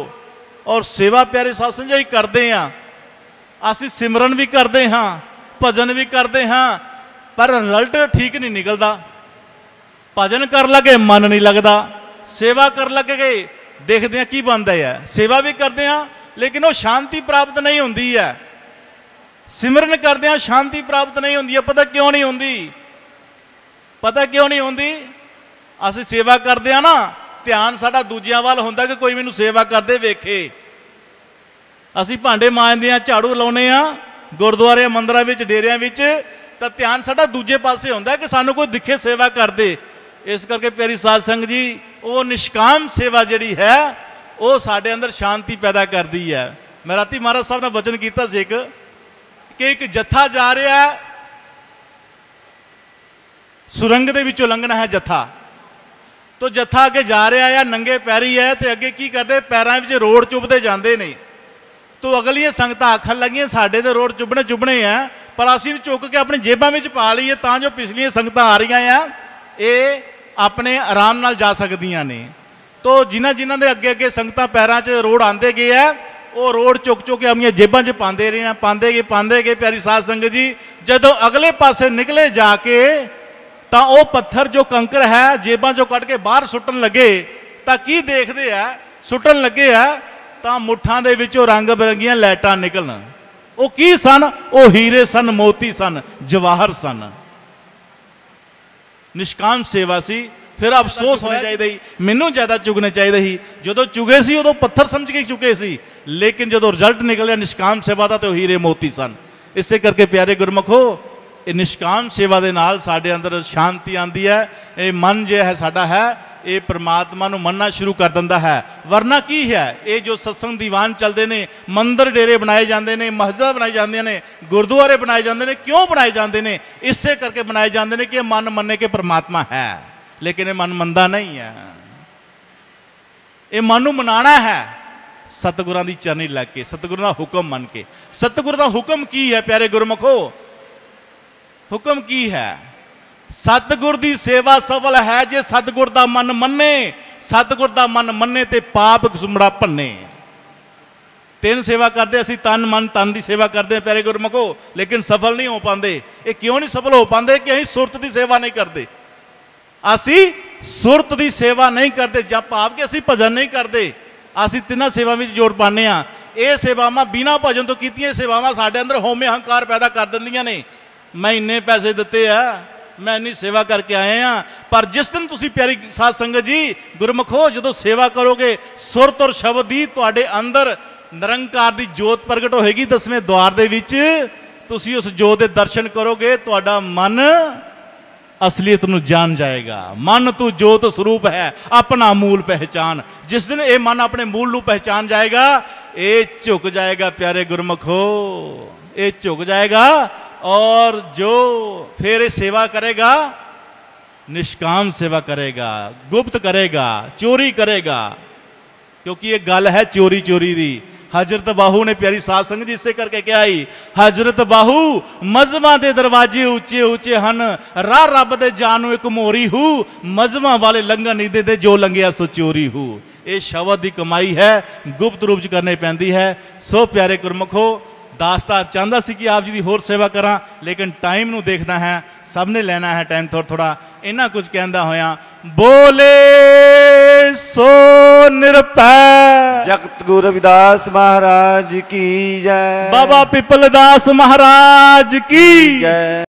और सेवा प्यारे साध संगत जी करते हैं, असी सिमरन भी करते हाँ, भजन भी करते हाँ, पर रिजल्ट ठीक नहीं निकलता। भजन कर लगे मन नहीं लगता, सेवा कर लगे देखते हैं की बनता है। सेवा भी करते हैं लेकिन वो शांति प्राप्त नहीं होती है। ਸਿਮਰਨ ਕਰਦਿਆਂ ਸ਼ਾਂਤੀ ਪ੍ਰਾਪਤ ਨਹੀਂ ਹੁੰਦੀ ਹੈ। ਪਤਾ ਕਿਉਂ ਨਹੀਂ ਹੁੰਦੀ? ਪਤਾ ਕਿਉਂ ਨਹੀਂ ਹੁੰਦੀ? ਅਸੀਂ ਸੇਵਾ ਕਰਦੇ ਆ ਨਾ, ਧਿਆਨ ਸਾਡਾ ਦੂਜਿਆਂ ਵੱਲ ਹੁੰਦਾ ਕਿ ਕੋਈ ਮੈਨੂੰ ਸੇਵਾ ਕਰਦੇ ਵੇਖੇ। ਅਸੀਂ ਭਾਂਡੇ ਮਾਂਜਦੇ ਆ, ਝਾੜੂ ਲਾਉਨੇ ਆ ਗੁਰਦੁਆਰੇ ਮੰਦਰਾਂ ਵਿੱਚ ਡੇਰਿਆਂ ਵਿੱਚ, ਤਾਂ ਧਿਆਨ ਸਾਡਾ ਦੂਜੇ ਪਾਸੇ ਹੁੰਦਾ ਕਿ ਸਾਨੂੰ ਕੋਈ ਦਿਖੇ ਸੇਵਾ ਕਰਦੇ। ਇਸ ਕਰਕੇ ਪਿਆਰੀ ਸਾਧ ਸੰਗਤ ਜੀ, ਉਹ ਨਿਸ਼ਕਾਮ ਸੇਵਾ ਜਿਹੜੀ ਹੈ ਉਹ ਸਾਡੇ ਅੰਦਰ ਸ਼ਾਂਤੀ ਪੈਦਾ ਕਰਦੀ ਹੈ। ਮੈਂ ਰਾਤੀ ਮਹਾਰਾਜ ਸਾਹਿਬ ਨਾਲ ਵਚਨ ਕੀਤਾ ਸੀ ਕਿ ਇੱਕ ਜੱਥਾ ਜਾ ਰਿਹਾ ਹੈ, ਸੁਰੰਗ ਦੇ ਵਿੱਚੋਂ ਲੰਘਣਾ ਹੈ ਜੱਥਾ। ਤੋ ਜੱਥਾ ਅੱਗੇ ਜਾ ਰਿਹਾ ਹੈ, ਨੰਗੇ ਪੈਰੀ ਹੈ, ਤੇ ਅੱਗੇ ਕੀ ਕਰਦੇ? ਪੈਰਾਂ ਵਿੱਚ ਰੋੜ ਚੁੱਭਦੇ ਜਾਂਦੇ ਨੇ। ਤੋ ਅਗਲੀਆਂ ਸੰਗਤਾਂ ਆਖਣ ਲੱਗੀਆਂ ਸਾਡੇ ਤੇ ਰੋੜ ਚੁੱਭਣੇ ਆ, ਪਰ ਅਸੀਂ ਚੁੱਕ ਕੇ ਆਪਣੀ ਜੇਬਾਂ ਵਿੱਚ ਪਾ ਲਈਏ ਤਾਂ ਜੋ ਪਿਛਲੀਆਂ ਸੰਗਤਾਂ ਆ ਰਹੀਆਂ ਆ ਇਹ ਆਪਣੇ ਆਰਾਮ ਨਾਲ ਜਾ ਸਕਦੀਆਂ ਨੇ। ਤੋ ਜਿਨ੍ਹਾਂ ਦੇ ਅੱਗੇ ਅੱਗੇ ਸੰਗਤਾਂ ਪੈਰਾਂ 'ਚ ਰੋੜ ਆਉਂਦੇ ਗਏ ਆ, ਉਹ ਰੋੜ ਚੁੱਕ ਕੇ ਆਪਣੀਆਂ ਜੇਬਾਂ 'ਚ ਪਾਉਂਦੇ ਰਹੇ ਆ, ਪਾਉਂਦੇ ਗਏ। ਪਿਆਰੀ ਸਾਧ ਸੰਗਤ ਜੀ, ਜਦੋਂ ਅਗਲੇ ਪਾਸੇ ਨਿਕਲੇ ਜਾ ਕੇ, ਤਾਂ ਉਹ ਪੱਥਰ ਜੋ ਕੰਕਰ ਹੈ ਜੇਬਾਂ 'ਚੋਂ ਕੱਢ ਕੇ ਬਾਹਰ ਸੁੱਟਣ ਲੱਗੇ, ਤਾਂ ਕੀ ਦੇਖਦੇ ਆ? ਸੁੱਟਣ ਲੱਗੇ ਆ ਤਾਂ ਮੁੱਠਾਂ ਦੇ ਵਿੱਚੋਂ ਰੰਗ ਬਿਰੰਗੀਆਂ ਲਾਈਟਾਂ ਨਿਕਲਣ। ਉਹ ਕੀ ਸਨ? ਉਹ ਹੀਰੇ ਸਨ, ਮੋਤੀ ਸਨ, ਜਵਾਹਰ ਸਨ। ਨਿਸ਼ਕਾਮ ਸੇਵਾ ਸੀ। ਫਿਰ ਅਫਸੋਸ ਹੋਣਾ ਚਾਹੀਦਾ ਸੀ, ਮੈਨੂੰ ਜ਼ਿਆਦਾ ਚੁਗਣੇ ਚਾਹੀਦੇ ਸੀ। ਜਦੋਂ ਚੁਗੇ ਸੀ ਉਦੋਂ ਪੱਥਰ ਸਮਝ ਕੇ ਚੁੱਕੇ ਸੀ, ਲੇਕਿਨ ਜਦੋਂ ਰਿਜ਼ਲਟ ਨਿਕਲਿਆ ਨਿਸ਼ਕਾਮ ਸੇਵਾ ਦਾ, ਤੇ ਉਹ ਹੀਰੇ ਮੋਤੀ ਸਨ। ਇਸੇ ਕਰਕੇ ਪਿਆਰੇ ਗੁਰਮੁਖੋ, ਇਹ ਨਿਸ਼ਕਾਮ ਸੇਵਾ ਦੇ ਨਾਲ ਸਾਡੇ ਅੰਦਰ ਸ਼ਾਂਤੀ ਆਉਂਦੀ ਹੈ। ਇਹ ਮਨ ਜੋ ਹੈ ਸਾਡਾ ਹੈ, ਇਹ ਪ੍ਰਮਾਤਮਾ ਨੂੰ ਮੰਨਣਾ ਸ਼ੁਰੂ ਕਰ ਦਿੰਦਾ ਹੈ। ਵਰਨਾ ਕੀ ਹੈ? ਇਹ ਜੋ ਸਤਸੰਗ ਦੀਵਾਨ ਚੱਲਦੇ ਨੇ, ਮੰਦਰ ਡੇਰੇ ਬਣਾਏ ਜਾਂਦੇ ਨੇ, ਮਸਜਿਦਾਂ ਬਣਾਈ ਜਾਂਦੀਆਂ ਨੇ, ਗੁਰਦੁਆਰੇ ਬਣਾਏ ਜਾਂਦੇ ਨੇ, ਕਿਉਂ ਬਣਾਏ ਜਾਂਦੇ ਨੇ? ਇਸੇ ਕਰਕੇ ਬਣਾਏ ਜਾਂਦੇ ਨੇ ਕਿ ਇਹ ਮਨ ਮੰਨੇ ਕਿ ਪ੍ਰਮਾਤਮਾ ਹੈ, ਲੇਕਿਨ ਇਹ ਮਨ ਮੰਨਦਾ ਨਹੀਂ ਹੈ। ਇਹ ਮਨ ਨੂੰ ਮਨਾਉਣਾ ਹੈ ਸਤਿਗੁਰਾਂ ਦੀ ਚਰਨੀ ਲੱਗ ਕੇ, ਸਤਿਗੁਰਾਂ ਦਾ ਹੁਕਮ ਮੰਨ ਕੇ। ਸਤਿਗੁਰ ਦਾ ਹੁਕਮ ਕੀ ਹੈ ਪਿਆਰੇ ਗੁਰਮੁਖੋ? ਹੁਕਮ ਕੀ ਹੈ? ਸਤਿਗੁਰ ਦੀ ਸੇਵਾ ਸਫਲ ਹੈ ਜੇ ਸਤਿਗੁਰ ਦਾ ਮਨ ਮੰਨੇ। ਸਤਿਗੁਰ ਦਾ ਮਨ ਮੰਨੇ ਤੇ ਪਾਪ ਗੁੰਮੜਾ ਭੰਨੇ। ਤਿੰਨ ਸੇਵਾ ਕਰਦੇ ਅਸੀਂ, ਤਨ ਮਨ ਧਨ ਦੀ ਸੇਵਾ ਕਰਦੇ ਹਾਂ ਪਿਆਰੇ ਗੁਰਮੁਖੋ, ਲੇਕਿਨ ਸਫਲ ਨਹੀਂ ਹੋ ਪਾਉਂਦੇ। ਇਹ ਕਿਉਂ ਨਹੀਂ ਸਫਲ ਹੋ ਪਾਉਂਦੇ? ਕਿ ਅਸੀਂ ਸੁਰਤ ਦੀ ਸੇਵਾ ਨਹੀਂ ਕਰਦੇ। ਅਸੀਂ ਸੁਰਤ ਦੀ ਸੇਵਾ ਨਹੀਂ ਕਰਦੇ, ਜਾਂ ਭਾਵ ਕਿ ਅਸੀਂ ਭਜਨ ਨਹੀਂ ਕਰਦੇ। ਅਸੀਂ ਤਿੰਨਾਂ ਸੇਵਾ ਵਿੱਚ ਜੋੜ ਪਾਉਂਦੇ ਹਾਂ। ਇਹ ਸੇਵਾਵਾਂ ਬਿਨਾਂ ਭਜਨ ਤੋਂ ਕੀਤੀਆਂ ਸੇਵਾਵਾਂ ਸਾਡੇ ਅੰਦਰ ਹਉਮੈ ਹੰਕਾਰ ਪੈਦਾ ਕਰ ਦਿੰਦੀਆਂ ਨੇ। ਮੈਂ ਇੰਨੇ ਪੈਸੇ ਦਿੱਤੇ ਆ, ਮੈਂ ਇੰਨੀ ਸੇਵਾ ਕਰਕੇ ਆਏ ਆ। ਪਰ ਜਿਸ ਦਿਨ ਤੁਸੀਂ ਪਿਆਰੀ ਸਾਧ ਸੰਗਤ ਜੀ ਗੁਰਮੁਖੋ ਜਦੋਂ ਸੇਵਾ ਕਰੋਗੇ, ਸੁਰਤ ਔਰ ਸ਼ਬਦ ਦੀ ਤੁਹਾਡੇ ਅੰਦਰ ਨਿਰੰਕਾਰ ਦੀ ਜੋਤ ਪ੍ਰਗਟ ਹੋਏਗੀ 10ਵੇਂ ਦੁਆਰ ਦੇ ਵਿੱਚ। ਤੁਸੀਂ ਉਸ ਜੋਤ ਦੇ ਦਰਸ਼ਨ ਕਰੋਗੇ, ਤੁਹਾਡਾ ਮਨ ਅਸਲੀਅਤ ਨੂੰ ਜਾਣ ਜਾਏਗਾ। ਮਨ ਤੂੰ ਜੋਤ ਸਰੂਪ ਹੈ, ਆਪਣਾ ਮੂਲ ਪਹਿਚਾਨ। ਜਿਸ ਦਿਨ ਇਹ ਮਨ ਆਪਣੇ ਮੂਲ ਨੂੰ ਪਹਿਚਾਨ ਜਾਏਗਾ, ਇਹ ਝੁਕ ਜਾਏਗਾ ਪਿਆਰੇ ਗੁਰਮੁਖੋ, ਇਹ ਝੁਕ ਜਾਏਗਾ। और जो फिर सेवा करेगा, निष्काम सेवा करेगा, गुप्त करेगा, चोरी करेगा, क्योंकि ये गल है चोरी चोरी दी। हजरत बाहू ने प्यारी साध संगत जी इससे करके क्या आई? हजरत बाहू मजमा दे दरवाजे ऊंचे ऊंचे हन, राह रब दे जानू एक मोरी हूँ, मजमा वाले लंघन नहीं देते जो लंघिया सो चोरी हूँ। ये शब्द की कमाई है, गुप्त रूप च करनी पैंदी है। सो प्यारे गुरमुखो, दास्ता चाहता सी कि आप जी की होर सेवा करा, लेकिन टाइम नू देखना है, सब ने लेना है टाइम थोड़ा थोड़ा। इन्ना कुछ कहता होया बोले सो निरपै। जगत गुरु रविदास महाराज की जय। बाबा पिपल दास महाराज की जय।